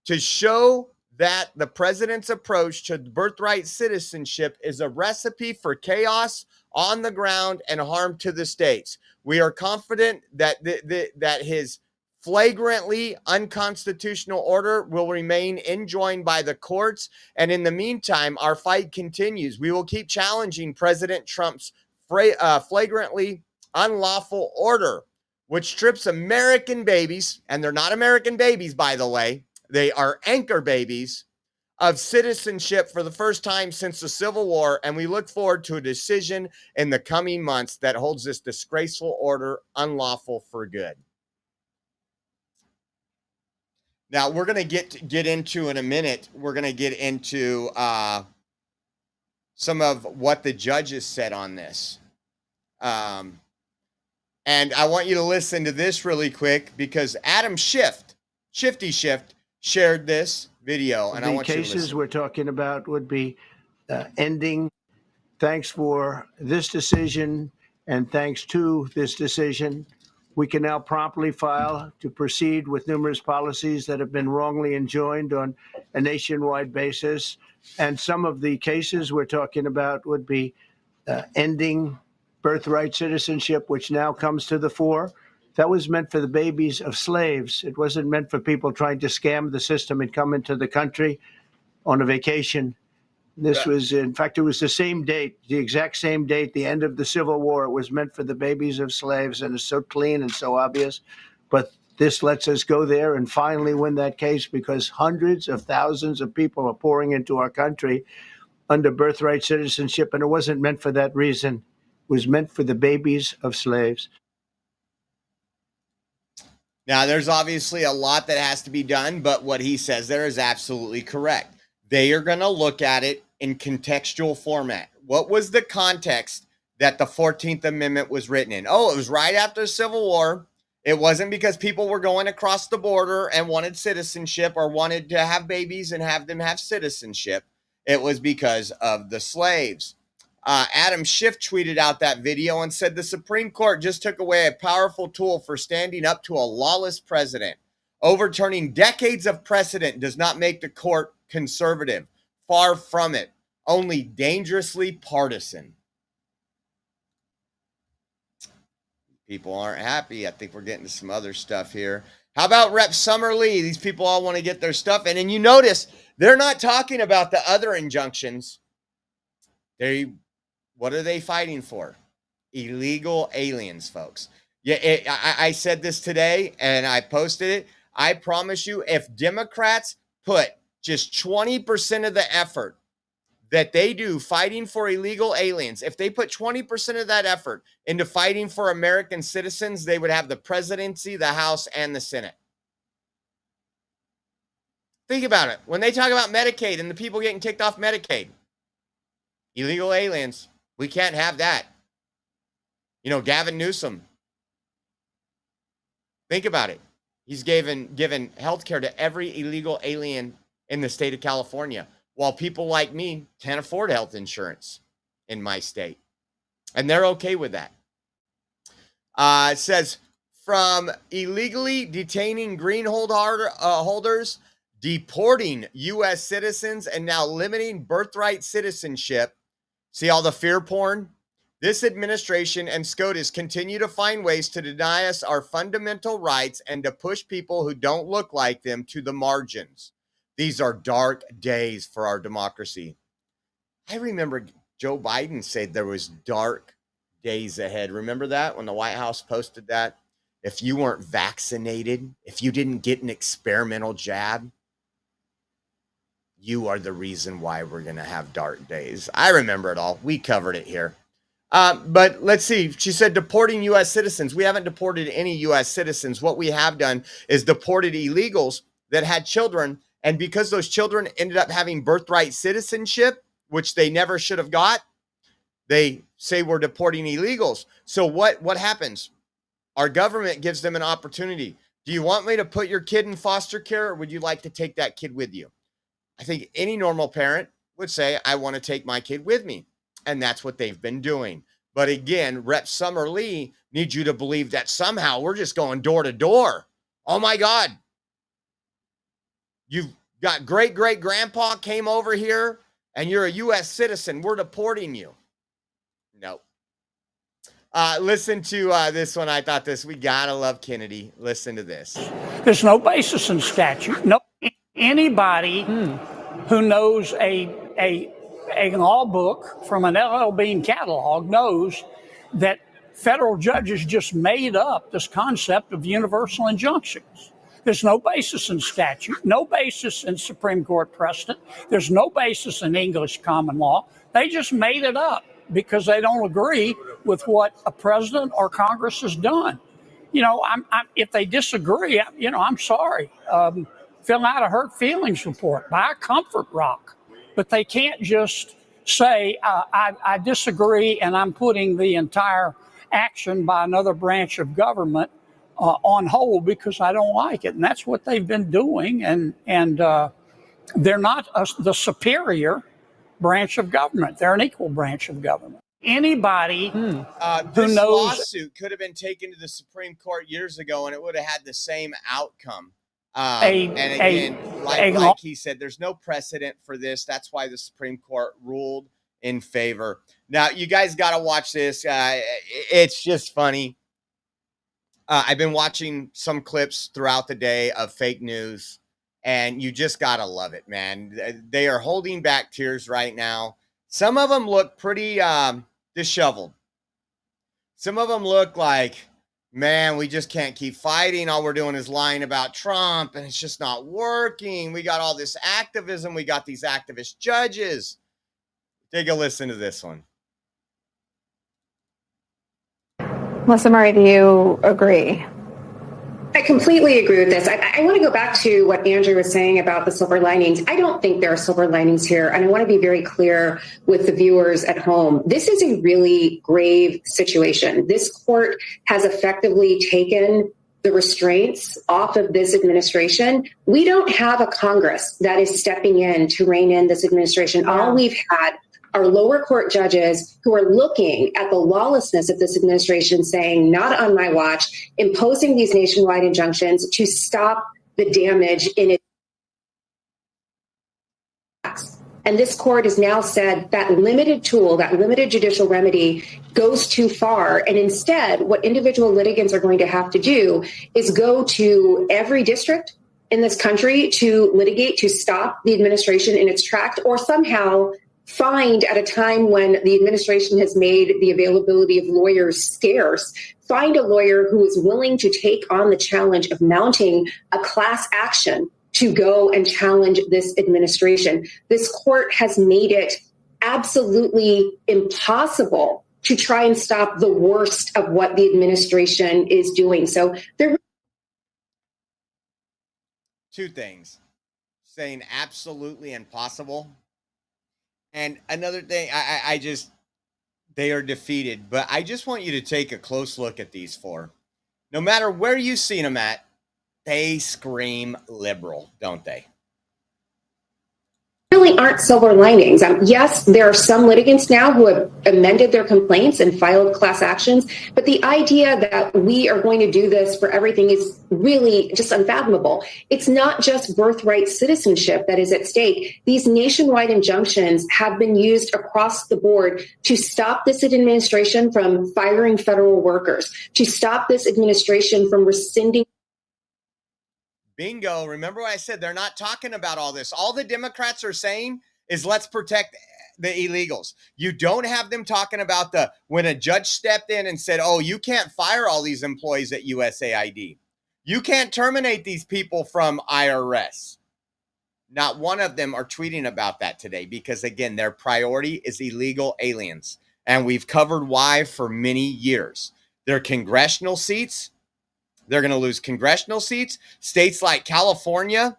To show that the president's approach to birthright citizenship is a recipe for chaos on the ground and harm to the states. We are confident that that his flagrantly unconstitutional order will remain enjoined by the courts. And in the meantime, our fight continues. We will keep challenging President Trump's flagrantly unlawful order, which strips American babies, and they're not American babies, by the way, they are anchor babies, of citizenship for the first time since the Civil War. And we look forward to a decision in the coming months that holds this disgraceful order unlawful for good. Now, we're going to get into in a minute, we're going to get into some of what the judges said on this. And I want you to listen to this really quick because Adam Shifty Shift, shared this video. And I want you to listen. The cases we're talking about would be ending. Thanks for this decision and thanks to this decision, we can now promptly file to proceed with numerous policies that have been wrongly enjoined on a nationwide basis. And some of the cases we're talking about would be ending birthright citizenship, which now comes to the fore. That was meant for the babies of slaves. It wasn't meant for people trying to scam the system and come into the country on a vacation. This was, in fact, it was the same date, the exact same date, the end of the Civil War. It was meant for the babies of slaves, and it's so clean and so obvious. But this lets us go there and finally win that case, because hundreds of thousands of people are pouring into our country under birthright citizenship, and it wasn't meant for that reason. It was meant for the babies of slaves. Now, there's obviously a lot that has to be done, but what he says there is absolutely correct. They are going to look at it in contextual format. What was the context that the 14th Amendment was written in? Oh, it was right after the Civil War. It wasn't because people were going across the border and wanted citizenship or wanted to have babies and have them have citizenship. It was because of the slaves. Adam Schiff tweeted out that video and said the Supreme Court just took away a powerful tool for standing up to a lawless president. Overturning decades of precedent does not make the court conservative. Far from it. Only dangerously partisan. People aren't happy. I think we're getting to some other stuff here. How about Rep. Summer Lee? These people all want to get their stuff in. And you notice they're not talking about the other injunctions. What are they fighting for? Illegal aliens, folks. Yeah, I said this today and I posted it. I promise you, if Democrats put just 20% of the effort that they do fighting for illegal aliens, if they put 20% of that effort into fighting for American citizens, they would have the presidency, the House, and the Senate. Think about it. When they talk about Medicaid and the people getting kicked off Medicaid, illegal aliens, we can't have that. You know, Gavin Newsom. Think about it. He's given health care to every illegal alien in the state of California, while people like me can't afford health insurance in my state. And they're okay with that. It says, from illegally detaining green holders, deporting U.S. citizens, and now limiting birthright citizenship. See all the fear porn? This administration and SCOTUS continue to find ways to deny us our fundamental rights and to push people who don't look like them to the margins. These are dark days for our democracy. I remember Joe Biden said there was dark days ahead. Remember that when the White House posted that? If you weren't vaccinated, if you didn't get an experimental jab, you are the reason why we're going to have dark days. I remember it all. We covered it here. But let's see. She said deporting U.S. citizens. We haven't deported any U.S. citizens. What we have done is deported illegals that had children. And because those children ended up having birthright citizenship, which they never should have got, they say we're deporting illegals. So what happens? Our government gives them an opportunity. Do you want me to put your kid in foster care, or would you like to take that kid with you? I think any normal parent would say, I want to take my kid with me. And that's what they've been doing. But again, Rep. Summer Lee needs you to believe that somehow we're just going door to door. Oh my God. You've got great-great-grandpa came over here and you're a U.S. citizen. We're deporting you. No. Listen to this one. I thought this, we gotta love Kennedy. Listen to this. There's no basis in statute. No, anybody who knows a law book from an LL Bean catalog knows that federal judges just made up this concept of universal injunctions. There's no basis in statute, no basis in Supreme Court precedent. There's no basis in English common law. They just made it up because they don't agree with what a president or Congress has done. You know, if they disagree, I'm sorry. Fill out a hurt feelings report, buy a comfort rock. But they can't just say, I disagree and I'm putting the entire action by another branch of government on hold because I don't like it. And that's what they've been doing. And they're not the superior branch of government. They're an equal branch of government. Anybody who this knows lawsuit could have been taken to the Supreme Court years ago and it would have had the same outcome. And again, like he said, there's no precedent for this. That's why the Supreme Court ruled in favor. Now, you guys got to watch this. It's just funny. I've been watching some clips throughout the day of fake news. And you just got to love it, man. They are holding back tears right now. Some of them look pretty disheveled. Some of them look like, man, we just can't keep fighting. All we're doing is lying about Trump, and it's just not working. We got all this activism. We got these activist judges. Take a listen to this one. Melissa Murray, do you agree? I completely agree with this. I want to go back to what Andrew was saying about the silver linings. I don't think there are silver linings here. And I want to be very clear with the viewers at home. This is a really grave situation. This court has effectively taken the restraints off of this administration. We don't have a Congress that is stepping in to rein in this administration. All we've had are lower court judges who are looking at the lawlessness of this administration, saying, not on my watch, imposing these nationwide injunctions to stop the damage in its acts. And this court has now said that limited tool, that limited judicial remedy goes too far. And instead, what individual litigants are going to have to do is go to every district in this country to litigate, to stop the administration in its tracks, or somehow find, at a time when the administration has made the availability of lawyers scarce, find a lawyer who is willing to take on the challenge of mounting a class action to go and challenge this administration. This court has made it absolutely impossible to try and stop the worst of what the administration is doing. So there. Two things. Saying absolutely impossible. And another thing, I just, they are defeated. But I just want you to take a close look at these four. No matter where you've seen them at, they scream liberal, don't they? Really aren't silver linings. Yes, there are some litigants now who have amended their complaints and filed class actions, but the idea that we are going to do this for everything is really just unfathomable. It's not just birthright citizenship that is at stake. These nationwide injunctions have been used across the board to stop this administration from firing federal workers, to stop this administration from rescinding. Bingo. Remember what I said? They're not talking about all this. All the Democrats are saying is let's protect the illegals. You don't have them talking about when a judge stepped in and said, oh, you can't fire all these employees at USAID. You can't terminate these people from IRS. Not one of them are tweeting about that today because, again, their priority is illegal aliens. And we've covered why for many years. Their congressional seats, they're going to lose congressional seats. States like California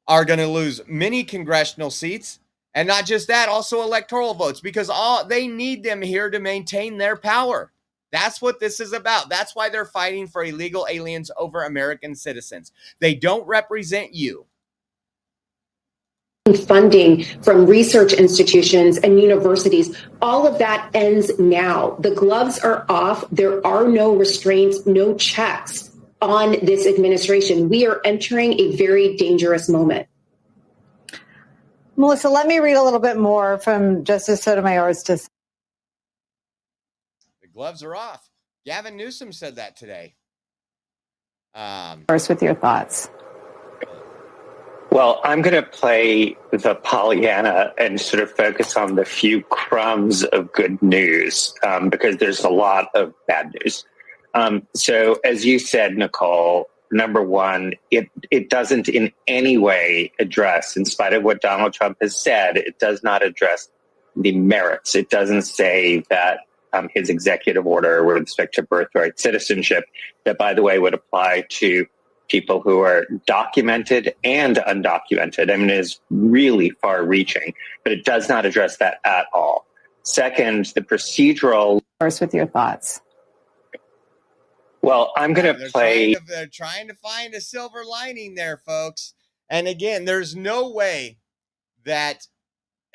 are going to lose many congressional seats. And not just that, also electoral votes, because they need them here to maintain their power. That's what this is about. That's why they're fighting for illegal aliens over American citizens. They don't represent you. Funding from research institutions and universities, all of that ends now. The gloves are off. There are no restraints, no checks on this administration. We are entering a very dangerous moment. Melissa, let me read a little bit more from Justice Sotomayor's decision. The gloves are off. Gavin Newsom said that today. First, with your thoughts. Well, I'm going to play the Pollyanna and sort of focus on the few crumbs of good news because there's a lot of bad news. So as you said, Nicole, number one, it doesn't in any way address, in spite of what Donald Trump has said, it does not address the merits. It doesn't say that his executive order with respect to birthright citizenship, that, by the way, would apply to people who are documented and undocumented. I mean, it is really far reaching, but it does not address that at all. Second, the procedural. First, with your thoughts. Well, I'm going to play. They're trying to find a silver lining there, folks. And again, there's no way that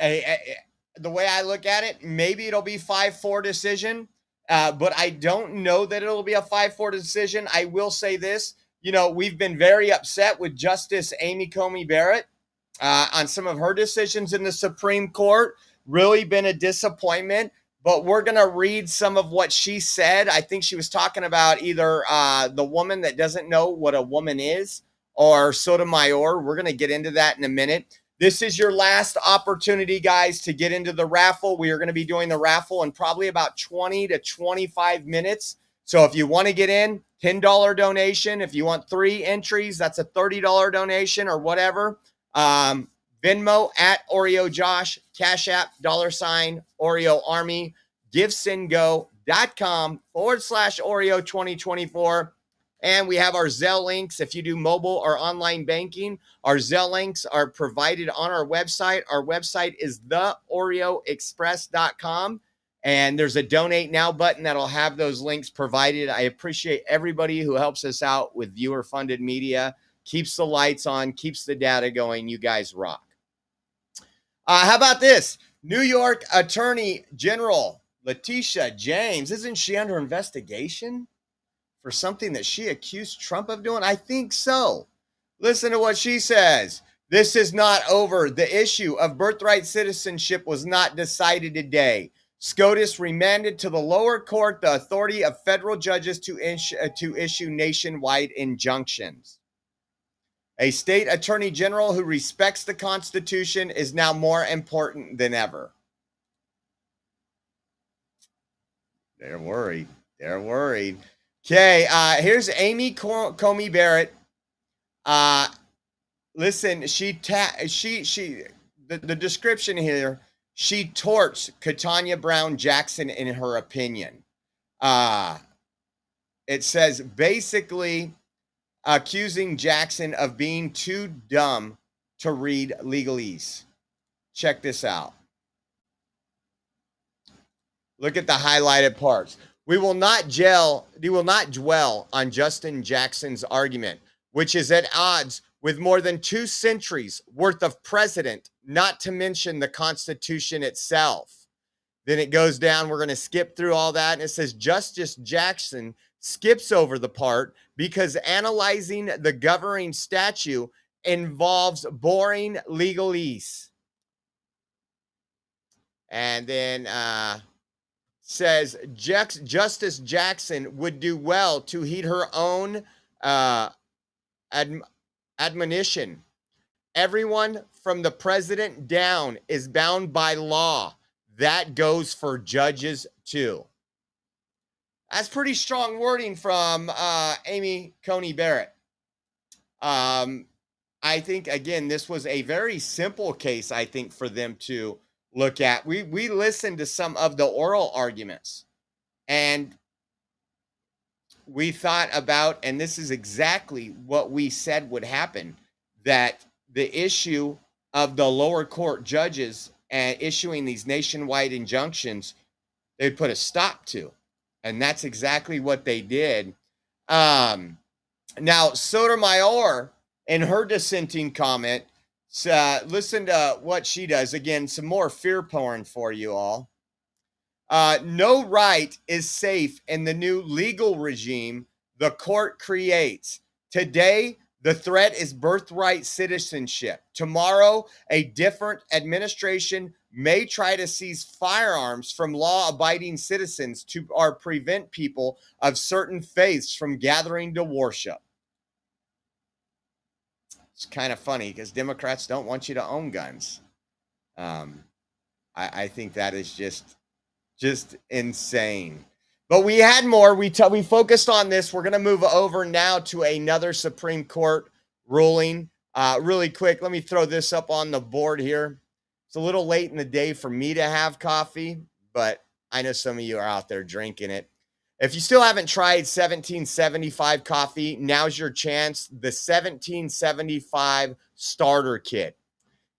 the way I look at it, maybe it'll be 5-4 decision, but I don't know that it'll be a 5-4 decision. I will say this. You know, we've been very upset with Justice Amy Coney Barrett on some of her decisions in the Supreme Court. Really been a disappointment. But we're going to read some of what she said. I think she was talking about either the woman that doesn't know what a woman is or Sotomayor. We're going to get into that in a minute. This is your last opportunity, guys, to get into the raffle. We are going to be doing the raffle in probably about 20 to 25 minutes. So if you want to get in, $10 donation. If you want 3 entries, that's a $30 donation or whatever. Venmo at Oreo Josh, Cash App, $ Oreo Army, givesendgo.com/Oreo 2024. And we have our Zelle links. If you do mobile or online banking, our Zelle links are provided on our website. Our website is theoreoexpress.com. And there's a donate now button that'll have those links provided. I appreciate everybody who helps us out with viewer funded media, keeps the lights on, keeps the data going. You guys rock. How about this? New York Attorney General Letitia James, isn't she under investigation for something that she accused Trump of doing? I think so. Listen to what she says. This is not over. The issue of birthright citizenship was not decided today. SCOTUS remanded to the lower court the authority of federal judges to issue nationwide injunctions. A state attorney general who respects the Constitution is now more important than ever. They're worried. They're worried. Okay, here's Amy Coney Barrett. Listen, the description here, she torts Katanya Brown Jackson in her opinion. It says basically accusing Jackson of being too dumb to read legalese. Check this out. Look at the highlighted parts. We will not dwell on Justin Jackson's argument, which is at odds with more than 2 centuries worth of precedent, not to mention the Constitution itself. Then it goes down. We're going to skip through all that. And it says Justice Jackson skips over the part because analyzing the governing statute involves boring legalese. And then says Justice Jackson would do well to heed her own admonition. Everyone from the president down is bound by law. That goes for judges too. That's pretty strong wording from Amy Coney Barrett. I think, again, this was a very simple case, I think, for them to look at. We listened to some of the oral arguments, and we thought about, and this is exactly what we said would happen, that the issue of the lower court judges and issuing these nationwide injunctions, they'd put a stop to. And that's exactly what they did. Now, Sotomayor, in her dissenting comment, listen to what she does. Again, some more fear porn for you all. No right is safe in the new legal regime the court creates. Today, the threat is birthright citizenship. Tomorrow, a different administration may try to seize firearms from law-abiding citizens to prevent people of certain faiths from gathering to worship. It's kind of funny because Democrats don't want you to own guns. I think that is just insane. But we had more. We focused on this. We're going to move over now to another Supreme Court ruling. Really quick, let me throw this up on the board here. It's a little late in the day for me to have coffee, but I know some of you are out there drinking it. If you still haven't tried 1775 coffee, now's your chance. The 1775 starter kit.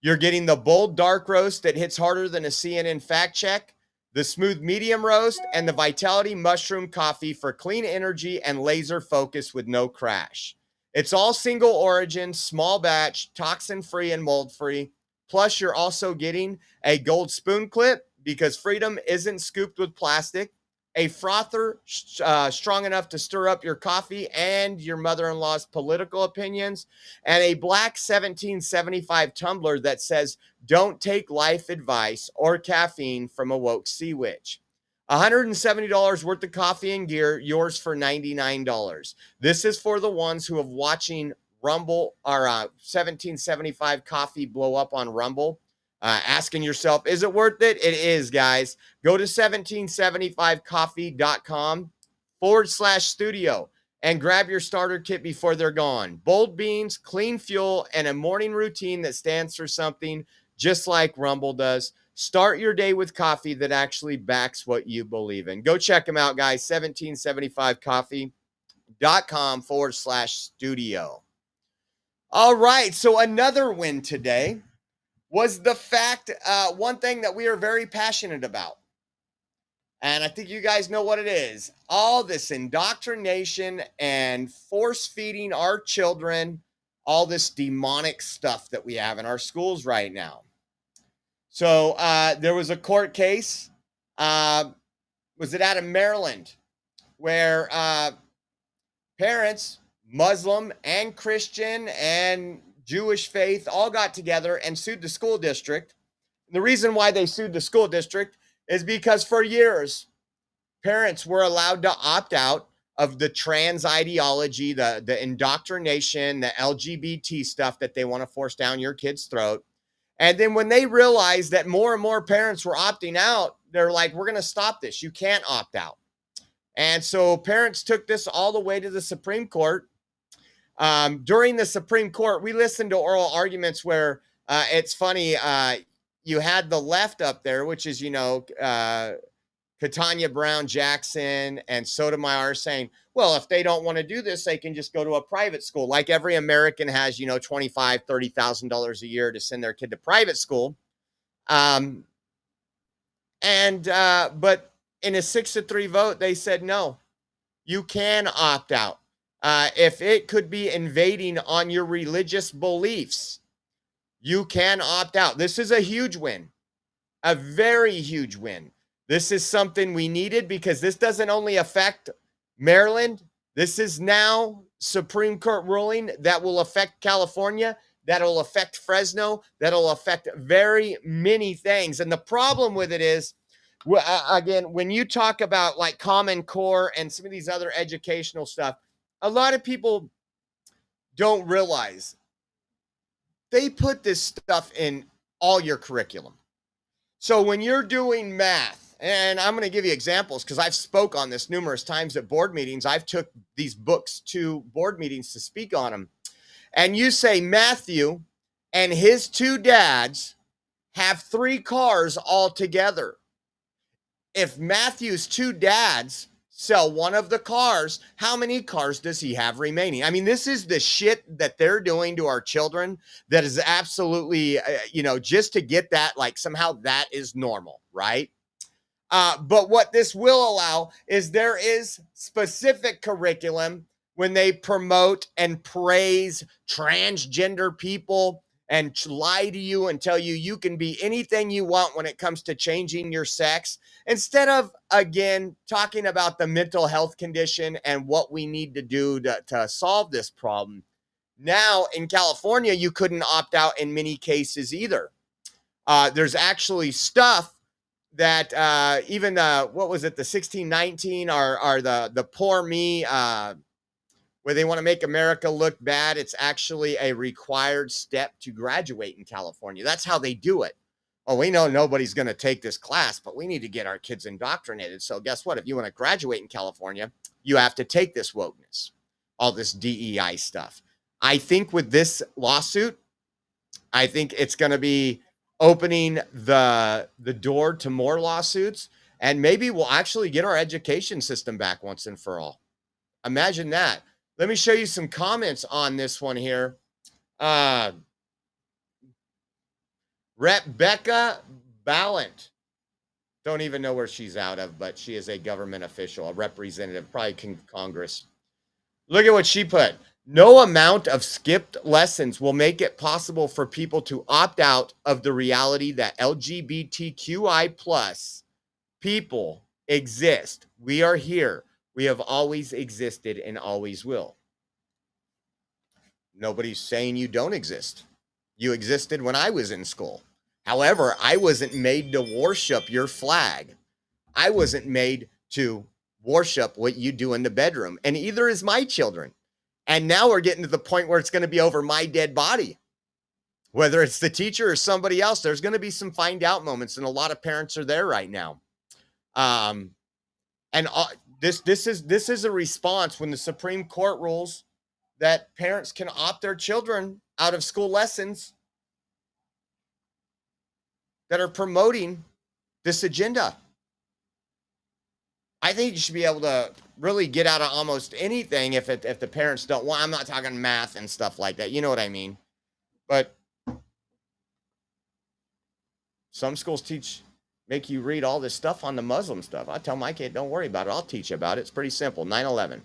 You're getting the bold dark roast that hits harder than a CNN fact check, the smooth medium roast, and the Vitality Mushroom Coffee for clean energy and laser focus with no crash. It's all single origin, small batch, toxin-free and mold-free. Plus, you're also getting a gold spoon clip because freedom isn't scooped with plastic, a frother strong enough to stir up your coffee and your mother-in-law's political opinions, and a black 1775 tumbler that says, "Don't take life advice or caffeine from a woke sea witch." $170 worth of coffee and gear, yours for $99. This is for the ones who are watching Rumble or 1775 coffee blow up on Rumble, asking yourself, is it worth it? It is, guys. Go to 1775coffee.com/studio and grab your starter kit before they're gone. Bold beans, clean fuel, and a morning routine that stands for something just like Rumble does. Start your day with coffee that actually backs what you believe in. Go check them out, guys. 1775coffee.com/studio. All right. So another win today was the fact, one thing that we are very passionate about. And I think you guys know what it is. All this indoctrination and force feeding our children, all this demonic stuff that we have in our schools right now. So there was a court case, was it out of Maryland, where parents, Muslim and Christian and Jewish faith, all got together and sued the school district. And the reason why they sued the school district is because for years, parents were allowed to opt out of the trans ideology, the indoctrination, the LGBT stuff that they want to force down your kid's throat. And then when they realized that more and more parents were opting out, they're like, we're going to stop this. You can't opt out. And so parents took this all the way to the Supreme Court. During the Supreme Court, we listened to oral arguments where it's funny, you had the left up there, which is, Katanya Brown Jackson and Sotomayor saying, well, if they don't want to do this, they can just go to a private school. Like every American has, $25,000, $30,000 a year to send their kid to private school. But in a 6-3 vote, they said, no, you can opt out. If it could be invading on your religious beliefs, you can opt out. This is a huge win, a very huge win. This is something we needed because this doesn't only affect Maryland. This is now Supreme Court ruling that will affect California, that will affect Fresno, that will affect very many things. And the problem with it is, again, when you talk about like Common Core and some of these other educational stuff, a lot of don't realize they put this stuff in all your curriculum. So when you're doing math, and I'm going to give you examples because I've spoke on this numerous times at board meetings. I've took these books to board meetings to speak on them. And you say Matthew and his 2 dads have 3 cars all together. If Matthew's 2 dads sell one of the cars, how many cars does he have remaining? I mean, this is the shit that they're doing to our children that is absolutely, just to get that, like somehow that is normal, right? But what this will allow is there is specific curriculum when they promote and praise transgender people and lie to you and tell you you can be anything you want when it comes to changing your sex, instead of, again, talking about the mental health condition and what we need to do to solve this problem. Now, in California, you couldn't opt out in many cases either. There's actually stuff that even the 1619 are the poor me, where they want to make America look bad. It's actually a required step to graduate in California. That's how they do it. Oh, we know nobody's going to take this class, but we need to get our kids indoctrinated. So guess what? If you want to graduate in California, you have to take this wokeness, all this DEI stuff. I think with this lawsuit, I think it's going to be opening the door to more lawsuits, and maybe we'll actually get our education system back once and for all. Imagine that. Let me show you some comments on this one here. Rebecca Ballant. Don't even know where she's out of, but she is a government official, a representative, probably Congress. Look at what she put. No amount of skipped lessons will make it possible for people to opt out of the reality that LGBTQI plus people exist. We are here. We have always existed and always will. Nobody's saying you don't exist. You existed when I was in school. However, I wasn't made to worship your flag. I wasn't made to worship what you do in the bedroom. And either is my children. And now we're getting to the point where it's going to be over my dead body. Whether it's the teacher or somebody else, there's going to be some find out moments, and a lot of parents are there right now. And this is a response when the Supreme Court rules that parents can opt their children out of school lessons that are promoting this agenda. I think you should be able to really get out of almost anything if the parents don't want. I'm not talking math and stuff like that. You know what I mean? But some schools make you read all this stuff on the Muslim stuff. I tell my kid, don't worry about it. I'll teach you about it. It's pretty simple. 9/11.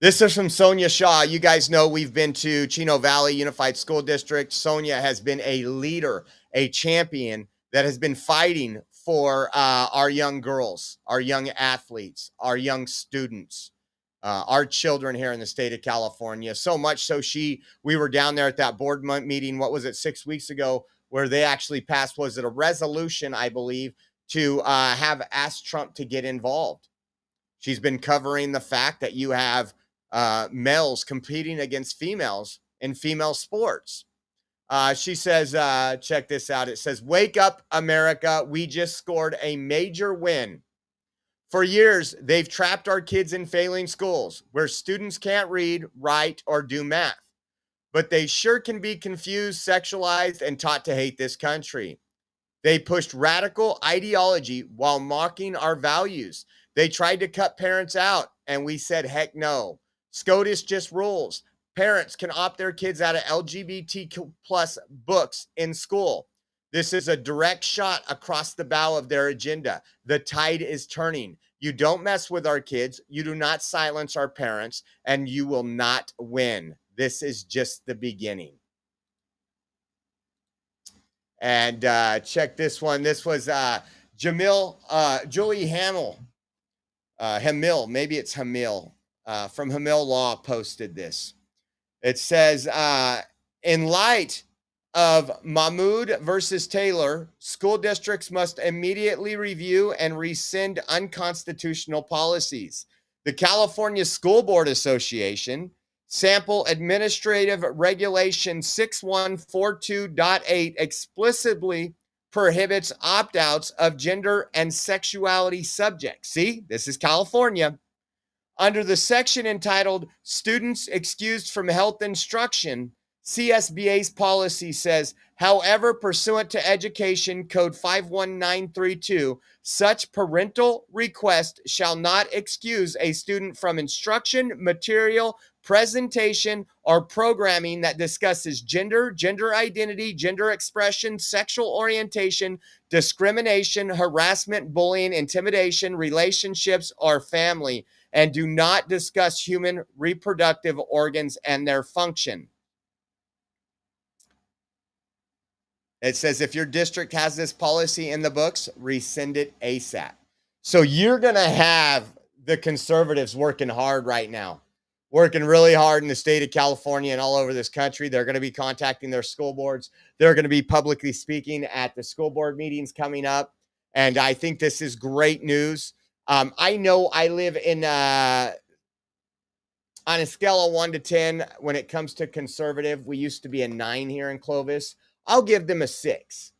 This is from Sonia Shaw. You guys know we've been to Chino Valley Unified School District. Sonia has been a leader, a champion that has been fighting for our young girls, our young athletes, our young students, our children here in the state of California. So much so we were down there at that board meeting, what was it, 6 weeks ago, where they actually passed, was it a resolution, I believe, to have asked Trump to get involved. She's been covering the fact that you have males competing against females in female sports. She says, check this out. It says, "Wake up, America. We just scored a major win. For years, they've trapped our kids in failing schools where students can't read, write, or do math. But they sure can be confused, sexualized, and taught to hate this country. They pushed radical ideology while mocking our values. They tried to cut parents out, and we said, heck no. SCOTUS just rules. Parents can opt their kids out of LGBTQ plus books in school. This is a direct shot across the bow of their agenda. The tide is turning. You don't mess with our kids. You do not silence our parents, and you will not win. This is just the beginning." And check this one. This was Julie Hamill. Hamil, maybe it's Hamil, from Hamil Law posted this. It says, in light of Mahmoud versus Taylor, school districts must immediately review and rescind unconstitutional policies. The California School Board Association Sample Administrative Regulation 6142.8 explicitly prohibits opt-outs of gender and sexuality subjects. See, this is California. Under the section entitled Students Excused from Health Instruction, CSBA's policy says, however, pursuant to Education Code 51932, such parental request shall not excuse a student from instruction, material, presentation, or programming that discusses gender, gender identity, gender expression, sexual orientation, discrimination, harassment, bullying, intimidation, relationships, or family, and do not discuss human reproductive organs and their function. It says if your district has this policy in the books, rescind it ASAP. So you're going to have the conservatives working hard right now, working really hard in the state of California and all over this country. They're going to be contacting their school boards. They're going to be publicly speaking at the school board meetings coming up. And I think this is great news. I know I live in, on a scale of 1 to 10, when it comes to conservative, we used to be a 9 here in Clovis. I'll give them a 6.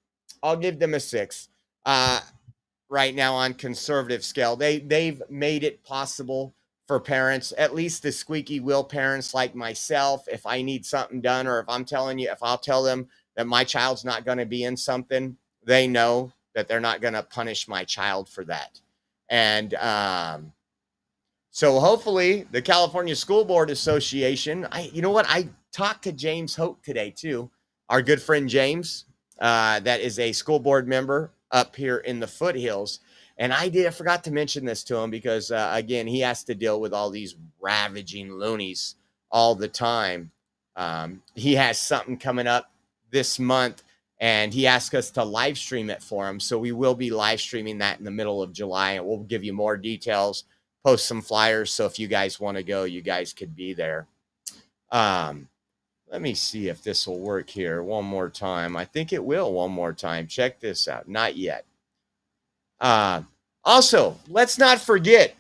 I'll give them a 6 right now on conservative scale. They've made it possible for parents, at least the squeaky wheel parents like myself, if I need something done, or if I'll tell them that my child's not going to be in something, they know that they're not going to punish my child for that. And so hopefully the California School Board Association, you know what? I talked to James Hoke today too. Our good friend James, that is a school board member up here in the foothills. And I forgot to mention this to him because, again, he has to deal with all these ravaging loonies all the time. He has something coming up this month, and he asked us to live stream it for him. So we will be live streaming that in the middle of July, and we'll give you more details, post some flyers. So if you guys want to go, you guys could be there. Let me see if this will work here one more time. I think it will one more time. Check this out. Not yet. Also, let's not forget,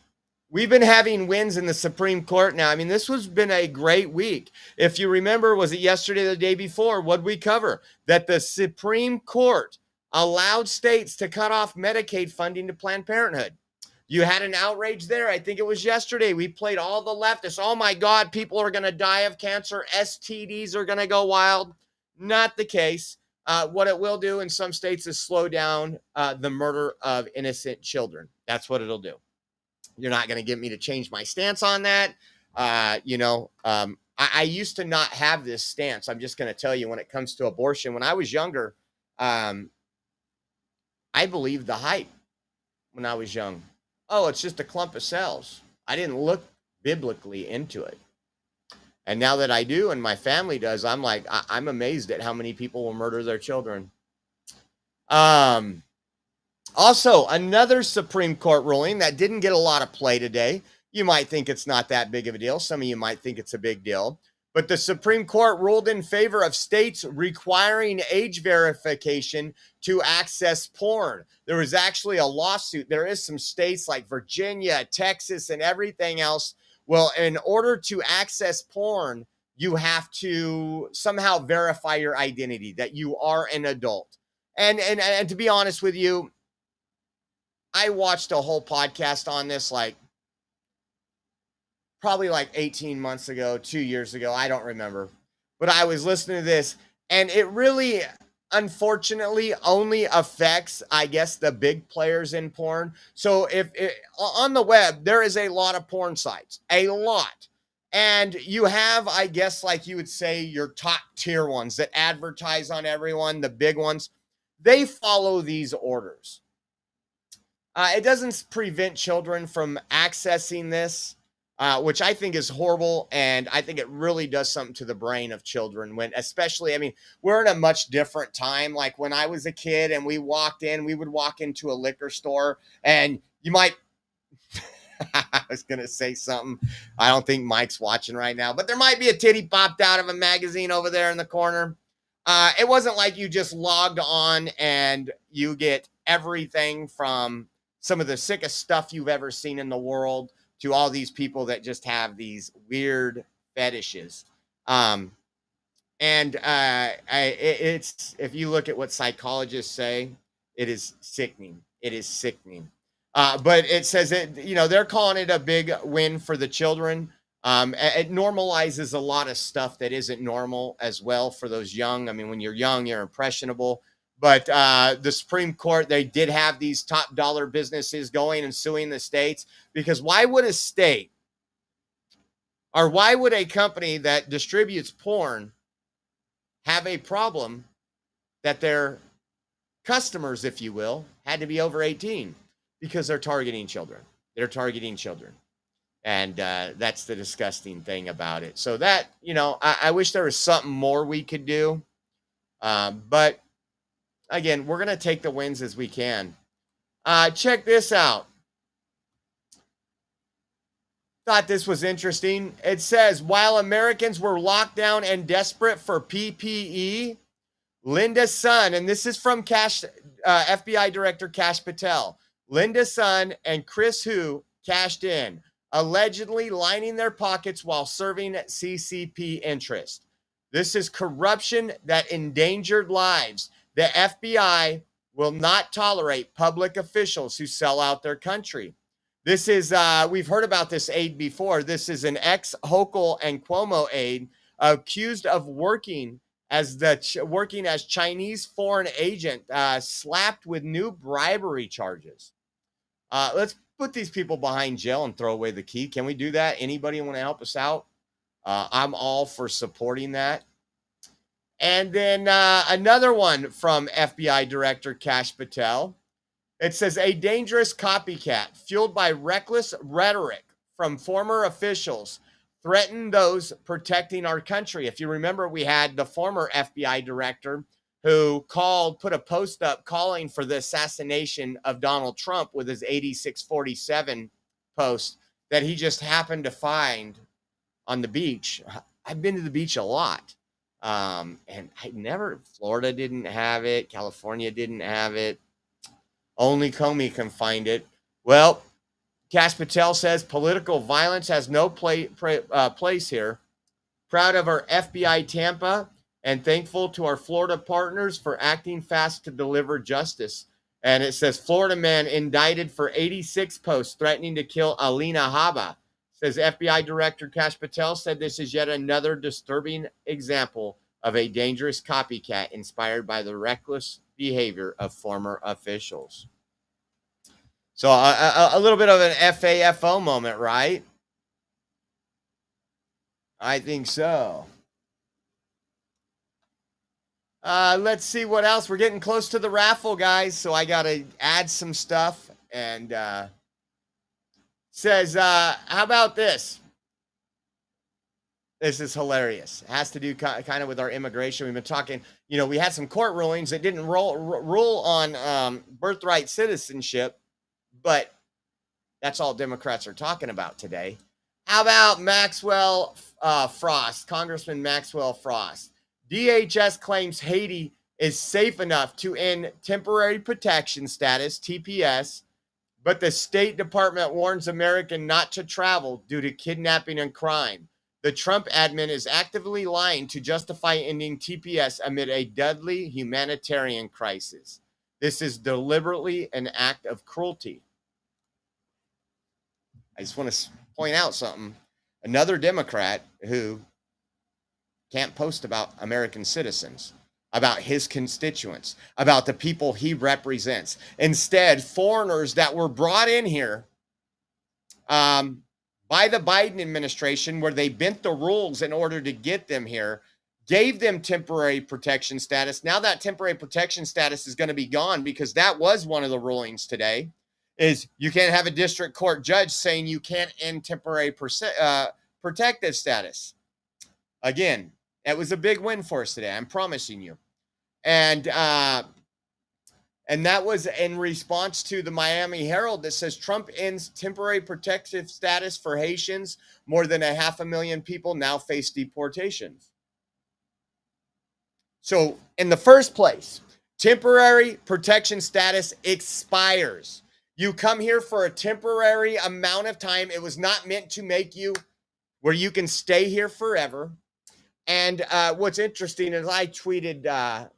we've been having wins in the Supreme Court now. I mean, this has been a great week. If you remember, was it yesterday or the day before? What did we cover? That the Supreme Court allowed states to cut off Medicaid funding to Planned Parenthood. You had an outrage there. I think it was yesterday. We played all the leftists. Oh my God, people are going to die of cancer. STDs are going to go wild. Not the case. What it will do in some states is slow down the murder of innocent children. That's what it'll do. You're not going to get me to change my stance on that. I used to not have this stance. I'm just going to tell you, when it comes to abortion, when I was younger, I believed the hype when I was young. Oh, it's just a clump of cells. I didn't look biblically into it. And now that I do, and my family does, I'm like, I'm amazed at how many people will murder their children. Also, another Supreme Court ruling that didn't get a lot of play today. You might think it's not that big of a deal. Some of you might think it's a big deal. But the Supreme Court ruled in favor of states requiring age verification to access porn. There was actually a lawsuit. There is some states like Virginia, Texas, and everything else. Well, in order to access porn, you have to somehow verify your identity, that you are an adult. And to be honest with you, I watched a whole podcast on this probably 18 months ago, 2 years ago. I don't remember. But I was listening to this, and it really, unfortunately, only affects, I guess, the big players in porn. So on the web, there is a lot of porn sites, a lot. And you have, I guess, like you would say, your top tier ones that advertise on everyone, the big ones. They follow these orders. It doesn't prevent children from accessing this, which I think is horrible. And I think it really does something to the brain of children when, especially, I mean, we're in a much different time. Like when I was a kid and we would walk into a liquor store and you might, I was going to say something. I don't think Mike's watching right now, but there might be a titty popped out of a magazine over there in the corner. It wasn't like you just logged on and you get everything from some of the sickest stuff you've ever seen in the world to all these people that just have these weird fetishes. It's, if you look at what psychologists say, it is sickening. It is sickening. But it says that, they're calling it a big win for the children. It normalizes a lot of stuff that isn't normal as well for those young. I mean, when you're young, you're impressionable. But the Supreme Court, they did have these top dollar businesses going and suing the states, because why would a state, or why would a company that distributes porn have a problem that their customers, if you will, had to be over 18? Because they're targeting children. They're targeting children. And that's the disgusting thing about it. So that, I wish there was something more we could do. But again, we're going to take the wins as we can. Check this out. Thought this was interesting. It says, while Americans were locked down and desperate for PPE, Linda Sun, and this is from FBI Director Kash Patel, Linda Sun and Chris Hu cashed in, allegedly lining their pockets while serving CCP interest. This is corruption that endangered lives. The FBI will not tolerate public officials who sell out their country. This is, we've heard about this aide before. This is an ex-Hochul and Cuomo aide accused of working as Chinese foreign agent, slapped with new bribery charges. Let's put these people behind jail and throw away the key. Can we do that? Anybody want to help us out? I'm all for supporting that. And then another one from FBI Director Kash Patel. It says, a dangerous copycat fueled by reckless rhetoric from former officials threaten those protecting our country. If you remember, we had the former FBI director who put a post up calling for the assassination of Donald Trump with his 8647 post that he just happened to find on the beach. I've been to the beach a lot. And Florida didn't have it. California didn't have it. Only Comey can find it. Well, Kash Patel says political violence has no place here. Proud of our FBI Tampa and thankful to our Florida partners for acting fast to deliver justice. And it says Florida man indicted for 86 posts threatening to kill Alina Habba. Says FBI Director Kash Patel said this is yet another disturbing example of a dangerous copycat inspired by the reckless behavior of former officials. So a little bit of an FAFO moment, right? I think so. Let's see what else. We're getting close to the raffle, guys, so I got to add some stuff. And says, how about this? This is hilarious. It has to do kind of with our immigration. We've been talking, we had some court rulings that didn't rule on birthright citizenship, but that's all Democrats are talking about today. How about Maxwell Frost, Congressman Maxwell Frost? DHS claims Haiti is safe enough to end temporary protection status, TPS, but the State Department warns Americans not to travel due to kidnapping and crime. The Trump admin is actively lying to justify ending TPS amid a deadly humanitarian crisis. This is deliberately an act of cruelty. I just want to point out something. Another Democrat who can't post about American citizens, about his constituents, about the people he represents. Instead, foreigners that were brought in here by the Biden administration, where they bent the rules in order to get them here, gave them temporary protection status. Now that temporary protection status is going to be gone, because that was one of the rulings today, is you can't have a district court judge saying you can't end temporary protective status. Again, that was a big win for us today, I'm promising you. And that was in response to the Miami Herald that says Trump ends temporary protective status for Haitians. More than 500,000 people now face deportations. So in the first place, temporary protection status expires. You come here for a temporary amount of time. It was not meant to make you where you can stay here forever. And what's interesting is I tweeted,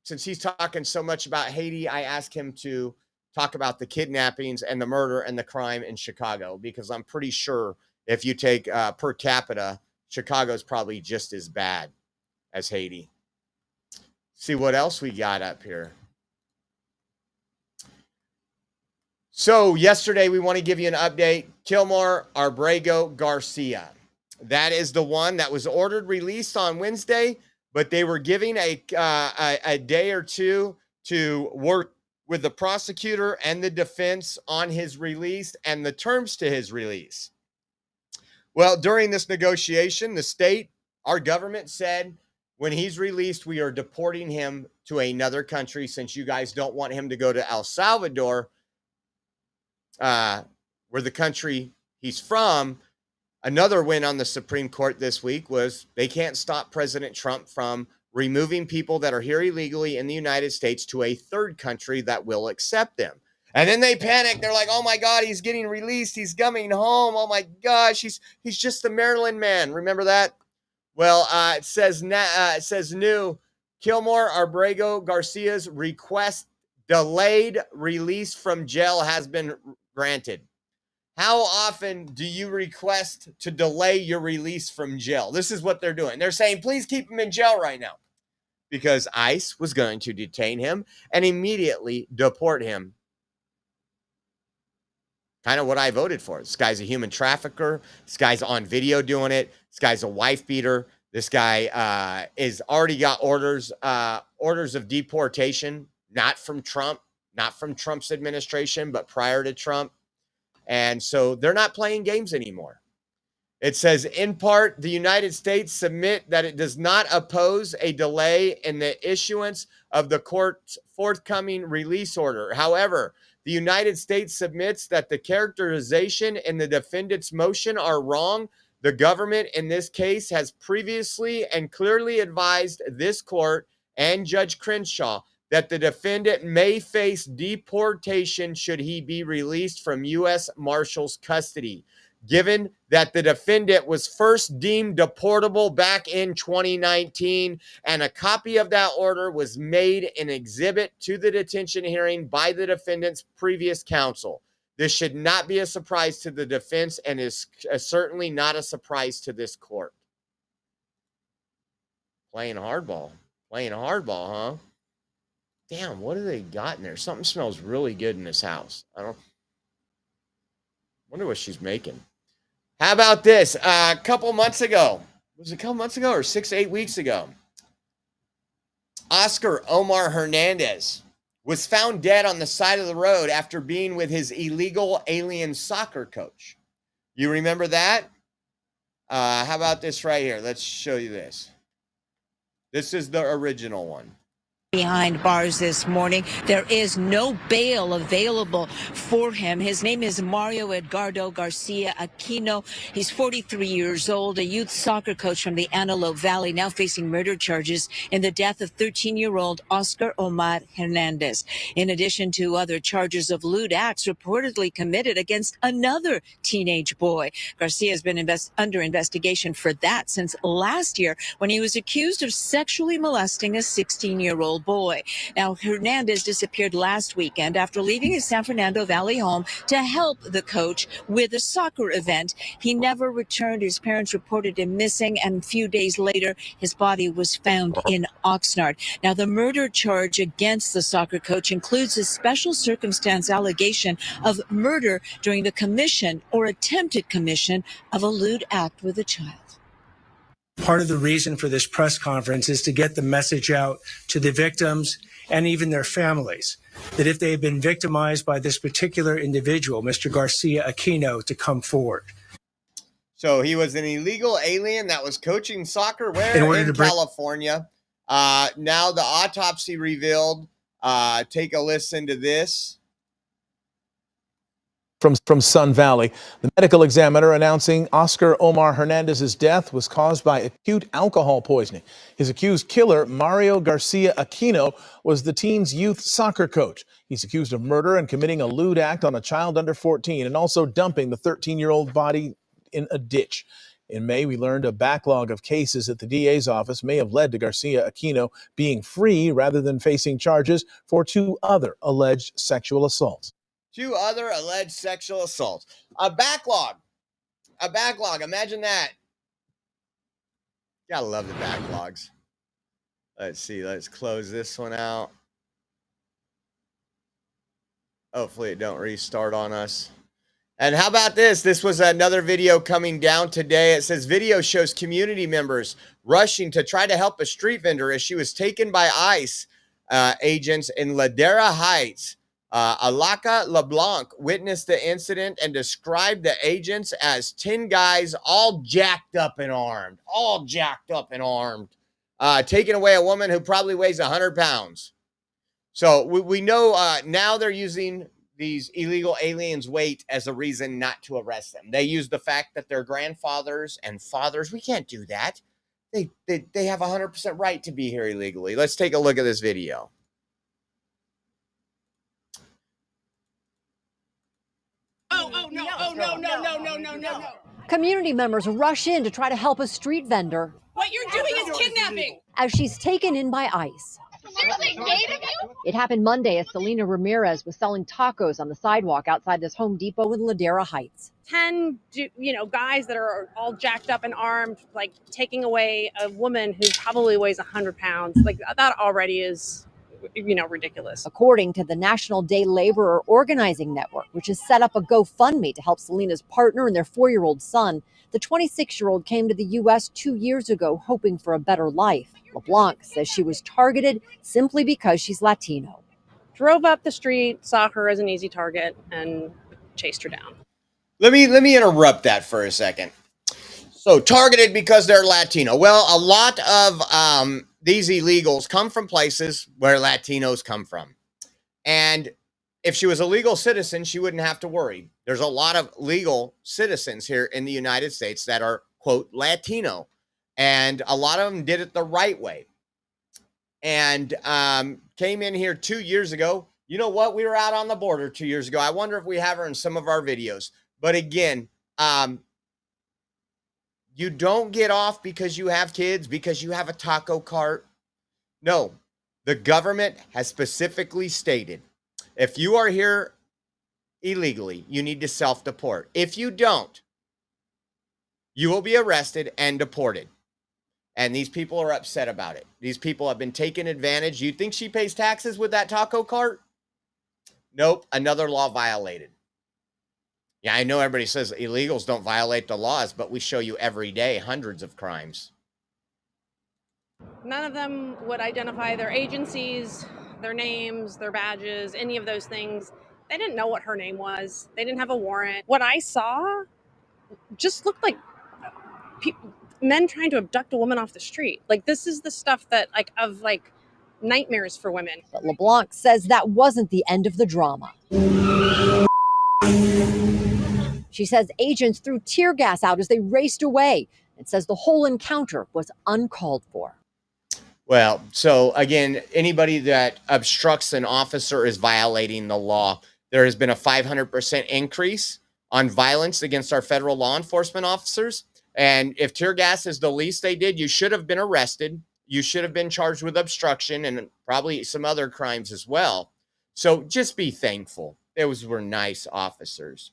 since he's talking so much about Haiti, I asked him to talk about the kidnappings and the murder and the crime in Chicago, because I'm pretty sure if you take per capita, Chicago's probably just as bad as Haiti. See what else we got up here. So yesterday, we want to give you an update. Kilmore Abrego Garcia. That is the one that was ordered released on Wednesday, but they were giving a day or two to work with the prosecutor and the defense on his release and the terms to his release. Well, during this negotiation, the state, our government said, when he's released, we are deporting him to another country, since you guys don't want him to go to El Salvador, where the country he's from. Another win on the Supreme Court this week was they can't stop President Trump from removing people that are here illegally in the United States to a third country that will accept them. And then they panic. They're like, oh my God, he's getting released. He's coming home. Oh my gosh, he's just the Maryland man. Remember that? Well, it says new. Kilmore Abrego Garcia's request delayed release from jail has been granted. How often do you request to delay your release from jail? This is what they're doing. They're saying, please keep him in jail right now, because ICE was going to detain him and immediately deport him. Kind of what I voted for. This guy's a human trafficker. This guy's on video doing it. This guy's a wife beater. This guy is already got orders of deportation, not from Trump, not from Trump's administration, but prior to Trump. And so they're not playing games anymore. It says, in part, the United States submit that it does not oppose a delay in the issuance of the court's forthcoming release order. However, the United States submits that the characterization in the defendant's motion are wrong. The government in this case has previously and clearly advised this court and Judge Crenshaw that the defendant may face deportation should he be released from U.S. Marshals custody, given that the defendant was first deemed deportable back in 2019, and a copy of that order was made an exhibit to the detention hearing by the defendant's previous counsel. This should not be a surprise to the defense and is certainly not a surprise to this court. Playing hardball, huh? Damn, what do they got in there? Something smells really good in this house. Wonder what she's making. How about this? A couple months ago, was it a couple months ago or 6 to 8 weeks ago? Oscar Omar Hernandez was found dead on the side of the road after being with his illegal alien soccer coach. You remember that? How about this right here? Let's show you this. This is the original one. Behind bars this morning. There is no bail available for him. His name is Mario Edgardo Garcia Aquino. He's 43 years old, a youth soccer coach from the Antelope Valley, now facing murder charges in the death of 13-year-old Oscar Omar Hernandez. In addition to other charges of lewd acts reportedly committed against another teenage boy. Garcia has been under investigation for that since last year when he was accused of sexually molesting a 16-year-old boy. Now, Hernandez disappeared last weekend after leaving his San Fernando Valley home to help the coach with a soccer event. He never returned. His parents reported him missing, and a few days later, his body was found in Oxnard. Now, the murder charge against the soccer coach includes a special circumstance allegation of murder during the commission or attempted commission of a lewd act with a child. Part of the reason for this press conference is to get the message out to the victims and even their families that if they have been victimized by this particular individual, Mr. Garcia Aquino, to come forward. So he was an illegal alien that was coaching soccer where? In California. Now the autopsy revealed. Take a listen to this. From Sun Valley, the medical examiner announcing Oscar Omar Hernandez's death was caused by acute alcohol poisoning. His accused killer, Mario Garcia Aquino, was the teen's youth soccer coach. He's accused of murder and committing a lewd act on a child under 14 and also dumping the 13-year-old body in a ditch. In May, we learned a backlog of cases at the DA's office may have led to Garcia Aquino being free rather than facing charges for 2 other alleged sexual assaults. 2 other alleged sexual assaults. A backlog. Imagine that. Gotta love the backlogs. Let's see. Let's close this one out. Hopefully it don't restart on us. And how about this? This was another video coming down today. It says video shows community members rushing to try to help a street vendor as she was taken by ICE agents in Ladera Heights. Alaka LeBlanc witnessed the incident and described the agents as 10 guys all jacked up and armed. Taking away a woman who probably weighs 100 pounds. So we know now they're using these illegal aliens' weight as a reason not to arrest them. They use the fact that they're grandfathers and fathers. We can't do that. They have 100% right to be here illegally. Let's take a look at this video. No. Community members rush in to try to help a street vendor. What you're doing is kidnapping. As she's taken in by ICE. Seriously, 8 of you? It happened Monday as Selena Ramirez was selling tacos on the sidewalk outside this Home Depot in Ladera Heights. 10, guys that are all jacked up and armed, like taking away a woman who probably weighs 100 pounds. Like that already is, ridiculous. According to the National Day Laborer Organizing Network, which has set up a GoFundMe to help Selena's partner and their 4-year-old son, the 26-year-old came to the U.S. 2 years ago hoping for a better life. LeBlanc says she was targeted simply because she's Latino. Drove up the street, saw her as an easy target, and chased her down. Let me interrupt that for a second. So targeted because they're Latino. Well, a lot of these illegals come from places where Latinos come from. And if she was a legal citizen, she wouldn't have to worry. There's a lot of legal citizens here in the United States that are, quote, Latino. And a lot of them did it the right way. And came in here 2 years ago. You know what? We were out on the border 2 years ago. I wonder if we have her in some of our videos. But again, you don't get off because you have kids, because you have a taco cart. No, the government has specifically stated, if you are here illegally, you need to self-deport. If you don't, you will be arrested and deported. And these people are upset about it. These people have been taken advantage. You think she pays taxes with that taco cart? Nope, another law violated. Yeah, I know everybody says illegals don't violate the laws, but we show you every day hundreds of crimes. None of them would identify their agencies, their names, their badges, any of those things. They didn't know what her name was. They didn't have a warrant. What I saw just looked like men trying to abduct a woman off the street. Like, this is the stuff that of nightmares for women. But LeBlanc says that wasn't the end of the drama. She says agents threw tear gas out as they raced away and says the whole encounter was uncalled for. Well, so again, anybody that obstructs an officer is violating the law. There has been a 500% increase on violence against our federal law enforcement officers. And if tear gas is the least they did, you should have been arrested. You should have been charged with obstruction and probably some other crimes as well. So just be thankful. Those were nice officers.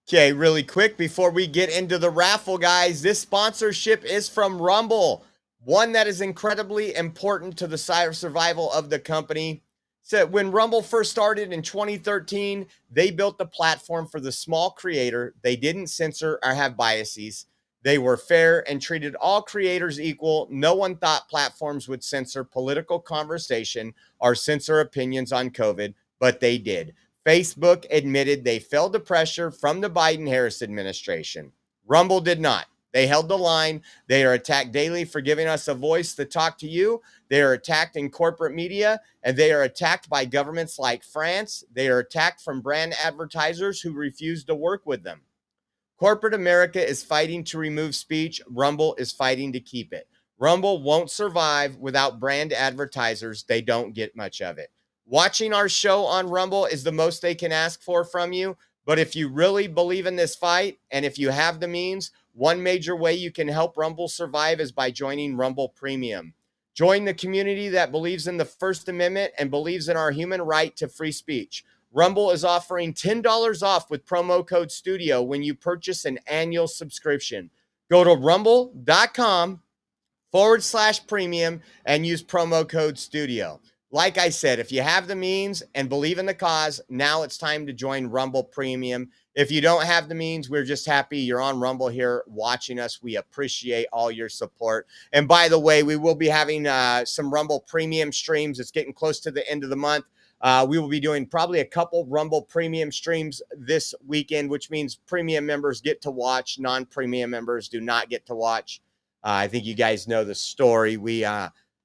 Okay, really quick before we get into the raffle, guys, this sponsorship is from Rumble, one that is incredibly important to the survival of the company. So when Rumble first started in 2013, they built the platform for the small creator. They didn't censor or have biases. They were fair and treated all creators equal. No one thought platforms would censor political conversation or censor opinions on COVID, but they did. Facebook admitted they fell to pressure from the Biden-Harris administration. Rumble did not. They held the line. They are attacked daily for giving us a voice to talk to you. They are attacked in corporate media, and they are attacked by governments like France. They are attacked from brand advertisers who refuse to work with them. Corporate America is fighting to remove speech. Rumble is fighting to keep it. Rumble won't survive without brand advertisers. They don't get much of it. Watching our show on Rumble is the most they can ask for from you. But if you really believe in this fight, and if you have the means, one major way you can help Rumble survive is by joining Rumble Premium. Join the community that believes in the First Amendment and believes in our human right to free speech. Rumble is offering $10 off with promo code STUDIO when you purchase an annual subscription. Go to rumble.com/premium and use promo code STUDIO. Like I said, if you have the means and believe in the cause, now it's time to join Rumble Premium. If you don't have the means, we're just happy you're on Rumble here watching us. We appreciate all your support. And by the way, we will be having some Rumble Premium streams. It's getting close to the end of the month. We will be doing probably a couple Rumble Premium streams this weekend, which means premium members get to watch. Non-premium members do not get to watch. I think you guys know the story.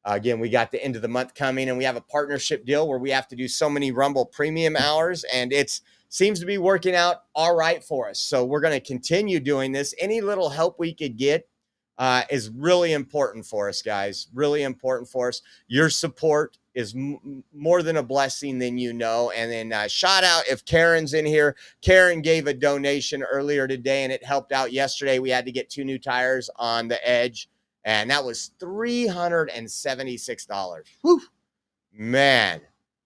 Again, we got the end of the month coming, and we have a partnership deal where we have to do so many Rumble Premium hours, and it seems to be working out all right for us. So we're going to continue doing this. Any little help we could get is really important for us, guys. Really important for us. Your support is more than a blessing than you know. And then shout out if Karen's in here. Karen gave a donation earlier today, and it helped out yesterday. We had to get 2 new tires on the Edge, and that was $376. Whew. Man,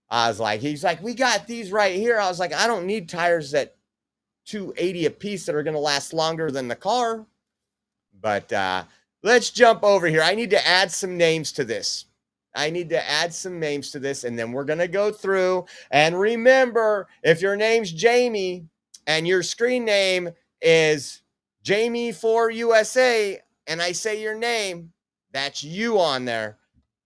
I was like, he's like, we got these right here. I was like, I don't need tires that $280 a piece that are going to last longer than the car. But let's jump over here. I need to add some names to this. And then we're going to go through. And remember, if your name's Jamie and your screen name is Jamie for USA, and I say your name, that's you on there.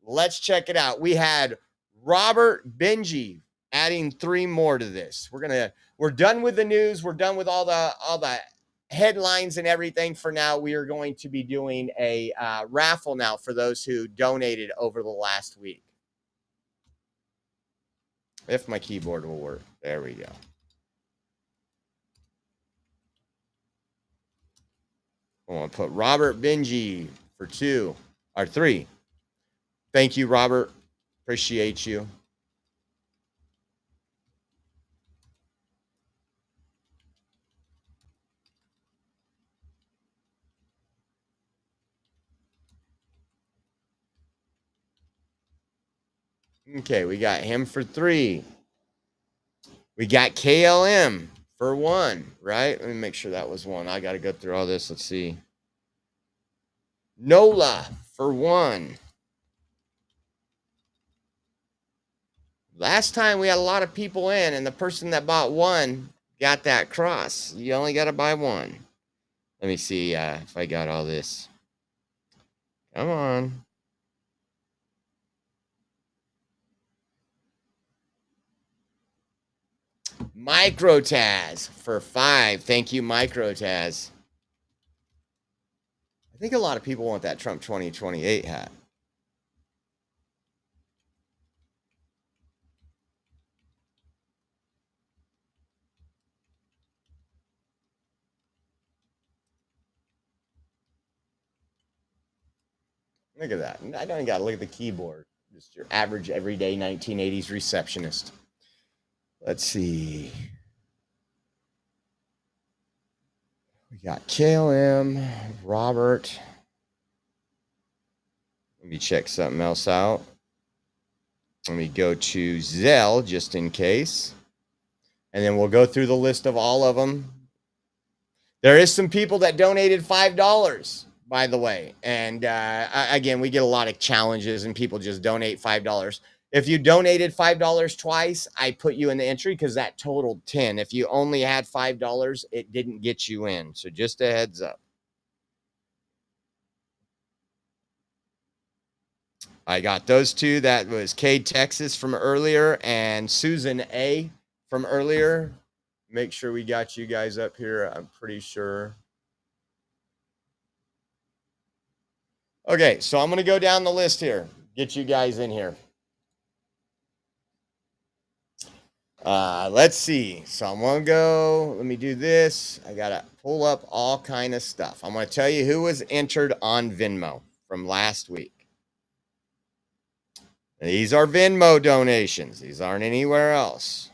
Let's check it out. We had Robert Benji adding 3 more to this. We're done with the news. We're done with all the headlines and everything for now. We are going to be doing a raffle now for those who donated over the last week. If my keyboard will work. There we go. I want to put Robert Benji for 2 or 3. Thank you, Robert. Appreciate you. Okay, we got him for 3. We got KLM for 1, right? Let me make sure that was 1. I got to go through all this. Let's see. NOLA for 1. Last time we had a lot of people in, and the person that bought 1 got that cross. You only got to buy 1. Let me see if I got all this. Come on. Microtaz for 5. Thank you, Microtaz. I think a lot of people want that Trump 2028 hat. Look at that. I don't got to look at the keyboard. Just your average, everyday 1980s receptionist. Let's see. We got KLM, Robert. Let me check something else out. Let me go to Zelle just in case. And then we'll go through the list of all of them. There is some people that donated $5, by the way. And again, we get a lot of challenges and people just donate $5. If you donated $5 twice, I put you in the entry because that totaled 10. If you only had $5, it didn't get you in. So just a heads up. I got those 2. That was Cade, Texas from earlier and Susan A from earlier. Make sure we got you guys up here. I'm pretty sure. Okay, so I'm going to go down the list here. Get you guys in here. Let's see. So I'm going to go. Let me do this. I got to pull up all kind of stuff. I'm going to tell you who was entered on Venmo from last week. These are Venmo donations. These aren't anywhere else.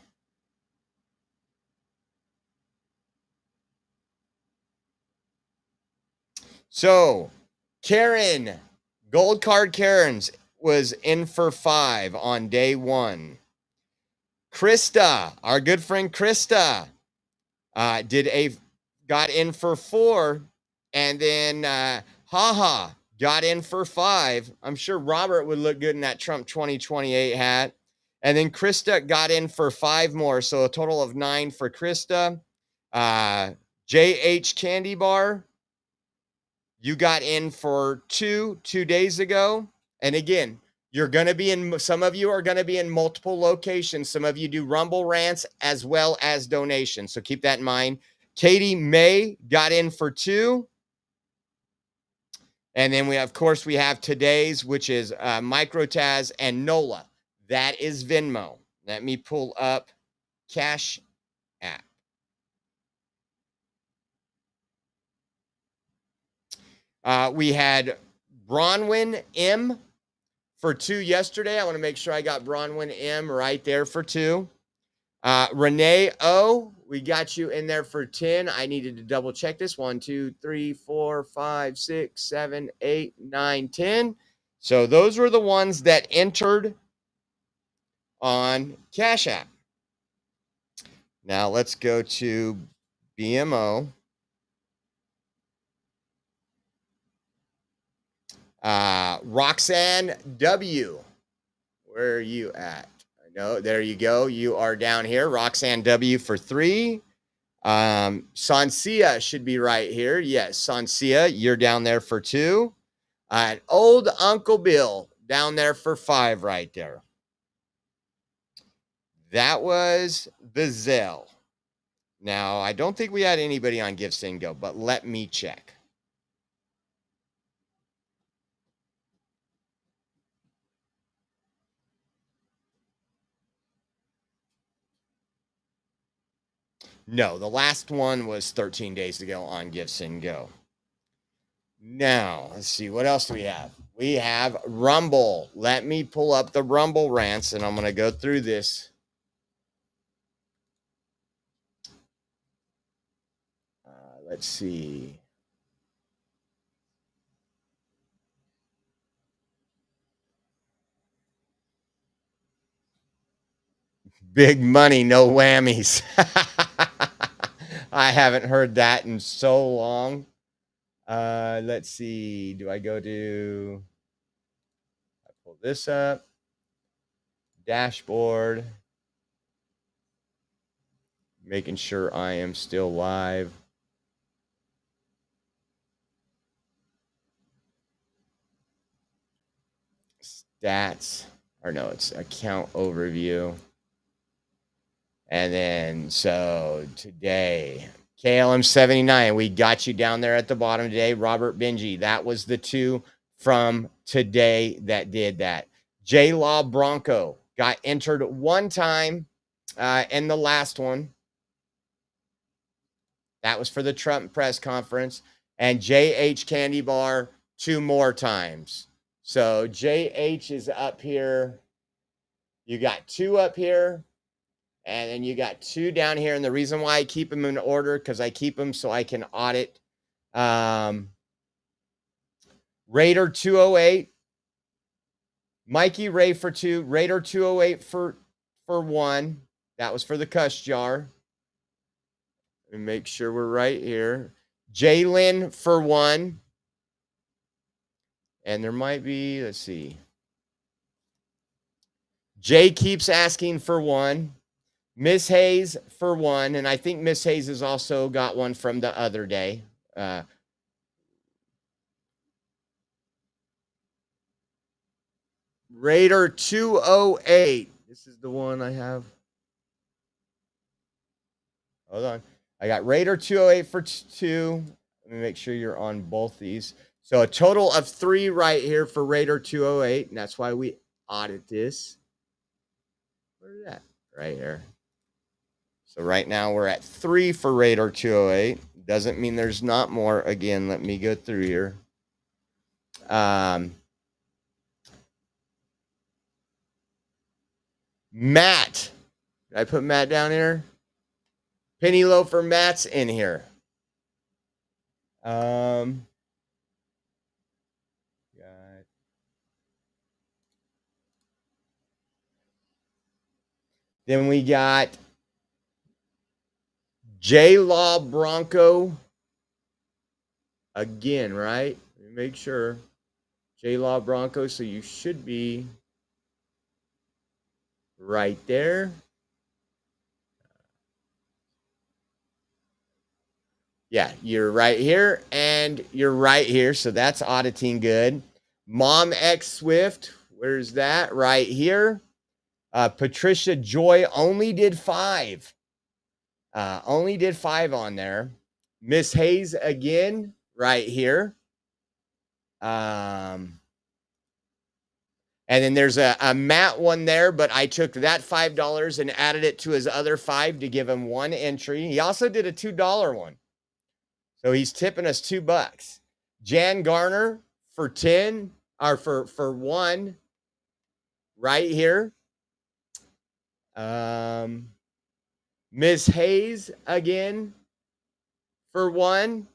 So, Karen, Gold Card Karen's was in for 5 on day 1. Krista, our good friend Krista, got in for 4, and then Haha got in for 5. I'm sure Robert would look good in that Trump 2028 hat. And then Krista got in for 5 more, so a total of 9 for Krista. JH Candy Bar, you got in for 2 days ago. And again, you're going to be in, some of you are going to be in multiple locations. Some of you do Rumble rants as well as donations. So keep that in mind. Katie May got in for 2. And then we, of course, we have today's, which is Microtaz and NOLA. That is Venmo. Let me pull up Cash App. We had Bronwyn M for 2 yesterday. I want to make sure I got Bronwyn M right there for 2. Renee O, we got you in there for 10. I needed to double check this. 1, 2, 3, 4, 5, 6, 7, 8, 9, 10. So those were the ones that entered on Cash App. Now let's go to BMO. Roxanne W, where are you at? I know, there you go. You are down here. Roxanne W for 3. Sansia should be right here. Yes, Sansia, you're down there for 2. Old Uncle Bill down there for 5 right there. That was the Zelle. Now, I don't think we had anybody on Give, Send, Go, but let me check. No, the last one was 13 days ago on Give, Send, Go. Now, let's see. What else do we have? We have Rumble. Let me pull up the Rumble rants, and I'm going to go through this. Let's see. Big money, no whammies. I haven't heard that in so long. Let's see. Do I go to... I pull this up. Dashboard. Making sure I am still live. Stats. Or no, it's account overview. And then, so today, KLM79, we got you down there at the bottom today. Robert Benji, that was the two from today that did that. J-Law Bronco got entered one time in the last one. That was for the Trump press conference. And JH Candy Bar 2 more times. So JH is up here. You got 2 up here. And then you got 2 down here. And the reason why I keep them in order, because I keep them so I can audit. Raider 208. Mikey Ray for 2. Raider 208 for 1. That was for the cuss jar. Let me make sure we're right here. Jalen for 1. And there might be, let's see. Jay keeps asking for 1. Miss Hayes for 1. And I think Miss Hayes has also got one from the other day. Raider 208. This is the one I have. Hold on. I got Raider 208 for 2. Let me make sure you're on both these. So a total of 3 right here for Raider 208. And that's why we audit this. Where's that? Right here. So right now we're at 3 for Raider 208. Doesn't mean there's not more. Again, let me go through here. Matt. Did I put Matt down here? Penny Loafer Matt's in here. Then we got J-Law Bronco. Again, right? Let me make sure. J-Law Bronco, so you should be right there. Yeah, you're right here and you're right here. So that's auditing good. Mom X Swift, where's that? Right here. Patricia Joy only did 5. Only did 5 on there. Miss Hayes again, right here. And then there's a Matt one there, but I took that $5 and added it to his other 5 to give him 1 entry. He also did a $2 one. So he's tipping us $2. Jan Garner for 10, or for 1 right here. Ms. Hayes again for 1.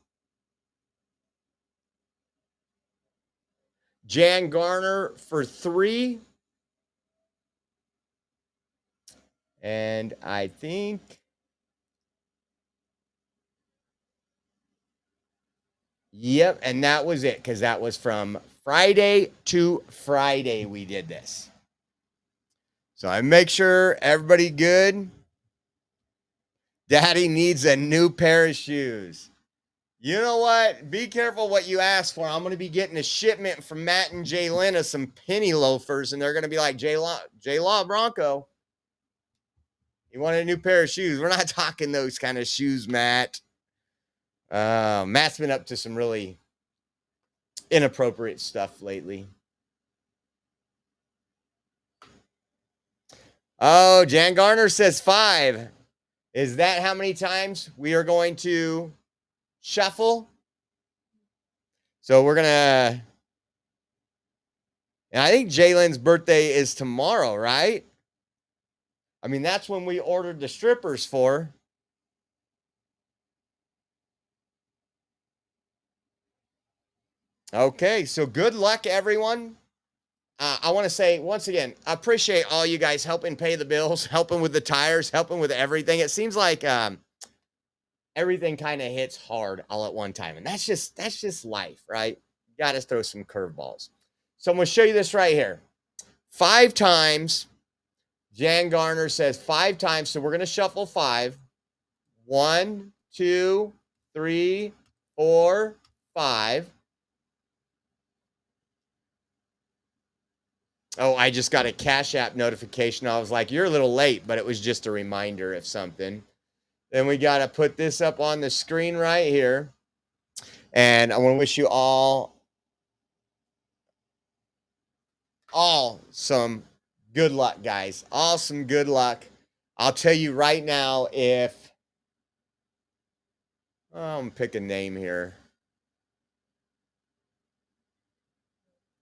Jan Garner for 3. And I think yep, and that was it, because that was from Friday to Friday we did this. So I make sure everybody good. Daddy needs a new pair of shoes. You know what? Be careful what you ask for. I'm going to be getting a shipment from Matt and Jalen of some penny loafers, and they're going to be like, J-Law Bronco, you want a new pair of shoes? We're not talking those kind of shoes, Matt. Matt's been up to some really inappropriate stuff lately. Oh, Jan Garner says 5. Is that how many times we are going to shuffle? So we're gonna. And I think Jalen's birthday is tomorrow, right? I mean, that's when we ordered the strippers for. Okay, so good luck, everyone. I want to say once again, I appreciate all you guys helping pay the bills, helping with the tires, helping with everything. It seems like everything kind of hits hard all at one time, and that's just life, right? You got to throw some curveballs. So I'm going to show you this right here. 5 times. Jan Garner says 5 times, so we're going to shuffle 5. 1, 2, 3, 4, 5. Oh, I just got a Cash App notification. I was like, you're a little late, but it was just a reminder of something. Then we got to put this up on the screen right here. And I want to wish you all some good luck, guys. All some good luck. I'll tell you right now if... I'm going to pick a name here.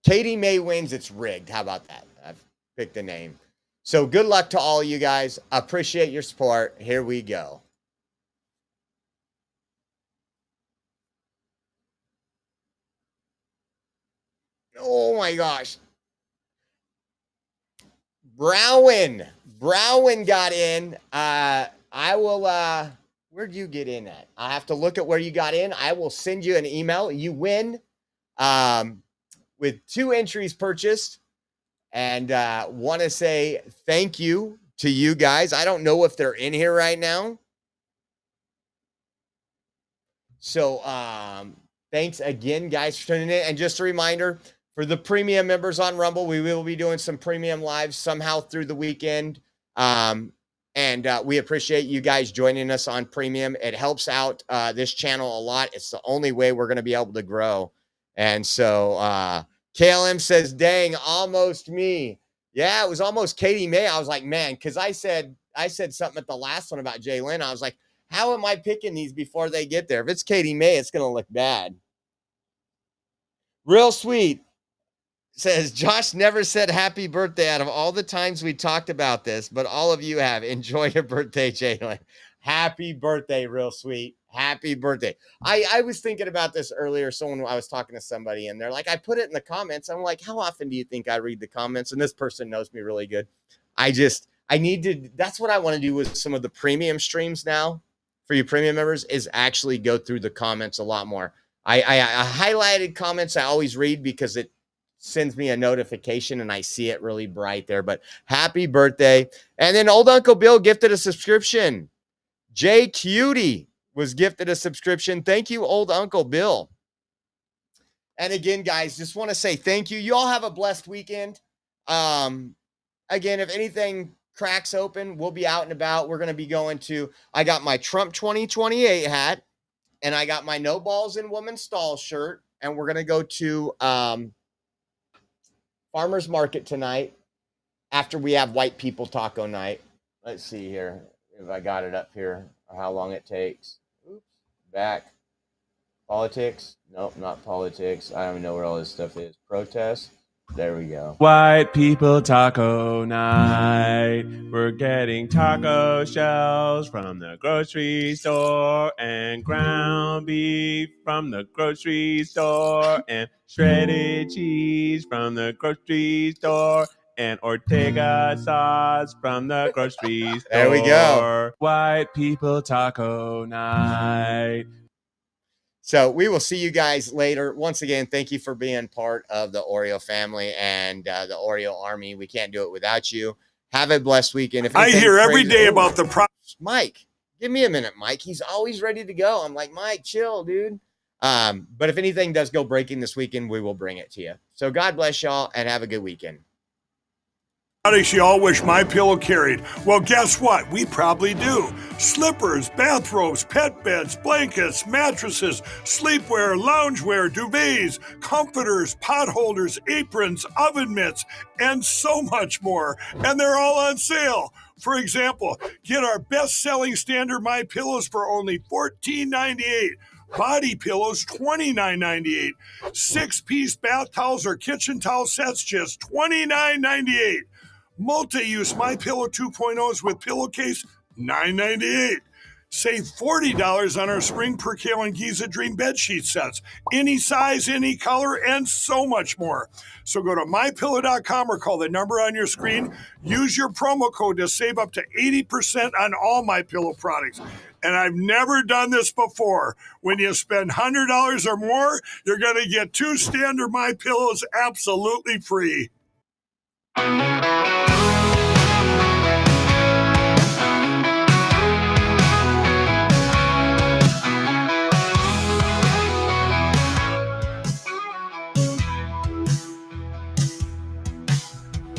Katie May wins, it's rigged. How about that? I've picked a name. So good luck to all you guys. I appreciate your support. Here we go. Oh my gosh. Browen got in. I will where'd you get in at? I have to look at where you got in. I will send you an email. You win with 2 entries purchased. And want to say thank you to you guys. I don't know if they're in here right now. So thanks again, guys, for tuning in. And just a reminder, for the premium members on Rumble, we will be doing some premium lives somehow through the weekend. And we appreciate you guys joining us on premium. It helps out this channel a lot. It's the only way we're going to be able to grow. And so KLM says, dang, almost me. Yeah, it was almost Katie May. I was like, man, because I said something at the last one about Jalen. I was like, how am I picking these before they get there? If it's Katie May, it's going to look bad. Real sweet says, Josh never said happy birthday out of all the times we talked about this, but all of you have. Enjoy your birthday, Jalen. Happy birthday, real sweet. Happy birthday. I was thinking about this earlier. I was talking to somebody, and they're like, I put it in the comments. I'm like, how often do you think I read the comments? And this person knows me really good. That's what I want to do with some of the premium streams now for you premium members, is actually go through the comments a lot more. I highlighted comments I always read because it sends me a notification and I see it really bright there. But happy birthday. And then old Uncle Bill gifted a subscription. Jay Cutie was gifted a subscription. Thank you, old Uncle Bill. And again, guys, just want to say thank you. You all have a blessed weekend. Again, if anything cracks open, we'll be out and about. We're going to be going to, I got my Trump 2028 hat, and I got my No Balls in Women's Stall shirt, and we're going to go to Farmer's Market tonight after we have white people taco night. Let's see here if I got it up here or how long it takes. Oops, back. Politics? Nope, not politics. I don't even know where all this stuff is. Protest? There we go. White people taco night. We're getting taco shells from the grocery store, and ground beef from the grocery store, and shredded cheese from the grocery store, and Ortega sauce from the grocery store. There we go. White people taco night. So we will see you guys later. Once again, thank you for being part of the Oreo family and the Oreo army. We can't do it without you. Have a blessed weekend. If I hear every day about the Mike, give me a minute, Mike. He's always ready to go. I'm like, Mike, chill, dude. But if anything does go breaking this weekend, we will bring it to you. So God bless y'all and have a good weekend. She all wish my pillow carried. Well, guess what? We probably do. Slippers, bathrobes, pet beds, blankets, mattresses, sleepwear, loungewear, duvets, comforters, pot holders, aprons, oven mitts, and so much more. And they're all on sale. For example, get our best-selling standard My Pillows for only $14.98. Body pillows, $29.98. 6-piece bath towels or kitchen towel sets, just $29.98. Multi-use MyPillow 2.0s with pillowcase, $9.98. Save $40 on our Spring Percale and Giza Dream bed sheet sets. Any size, any color, and so much more. So go to MyPillow.com or call the number on your screen. Use your promo code to save up to 80% on all MyPillow products. And I've never done this before. When you spend $100 or more, you're going to get 2 standard MyPillows absolutely free.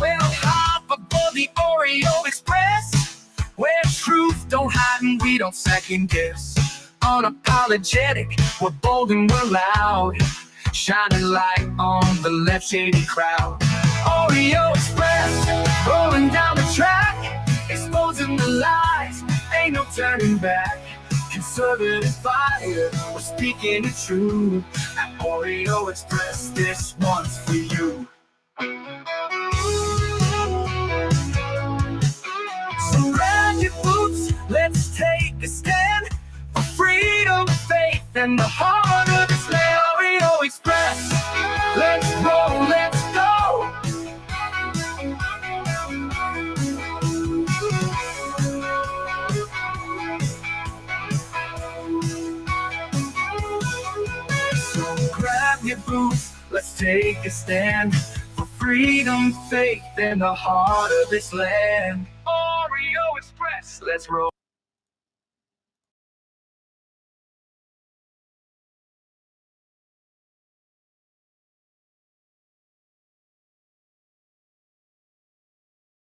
Well, hop aboard the Oreo Express, where truth don't hide and we don't second guess. Unapologetic, we're bold and we're loud, shining light on the left shady crowd. Oreo Express, rolling down the track, exposing the lies, ain't no turning back. Conservative fire, we're speaking the truth. At Oreo Express, this one's for you. So grab your boots, let's take a stand for freedom, faith, and the heart of this land. Oreo Express, let's roll, let's go. So grab your boots, let's take a stand for freedom, faith, and the heart of this land. Oreo Express, let's roll.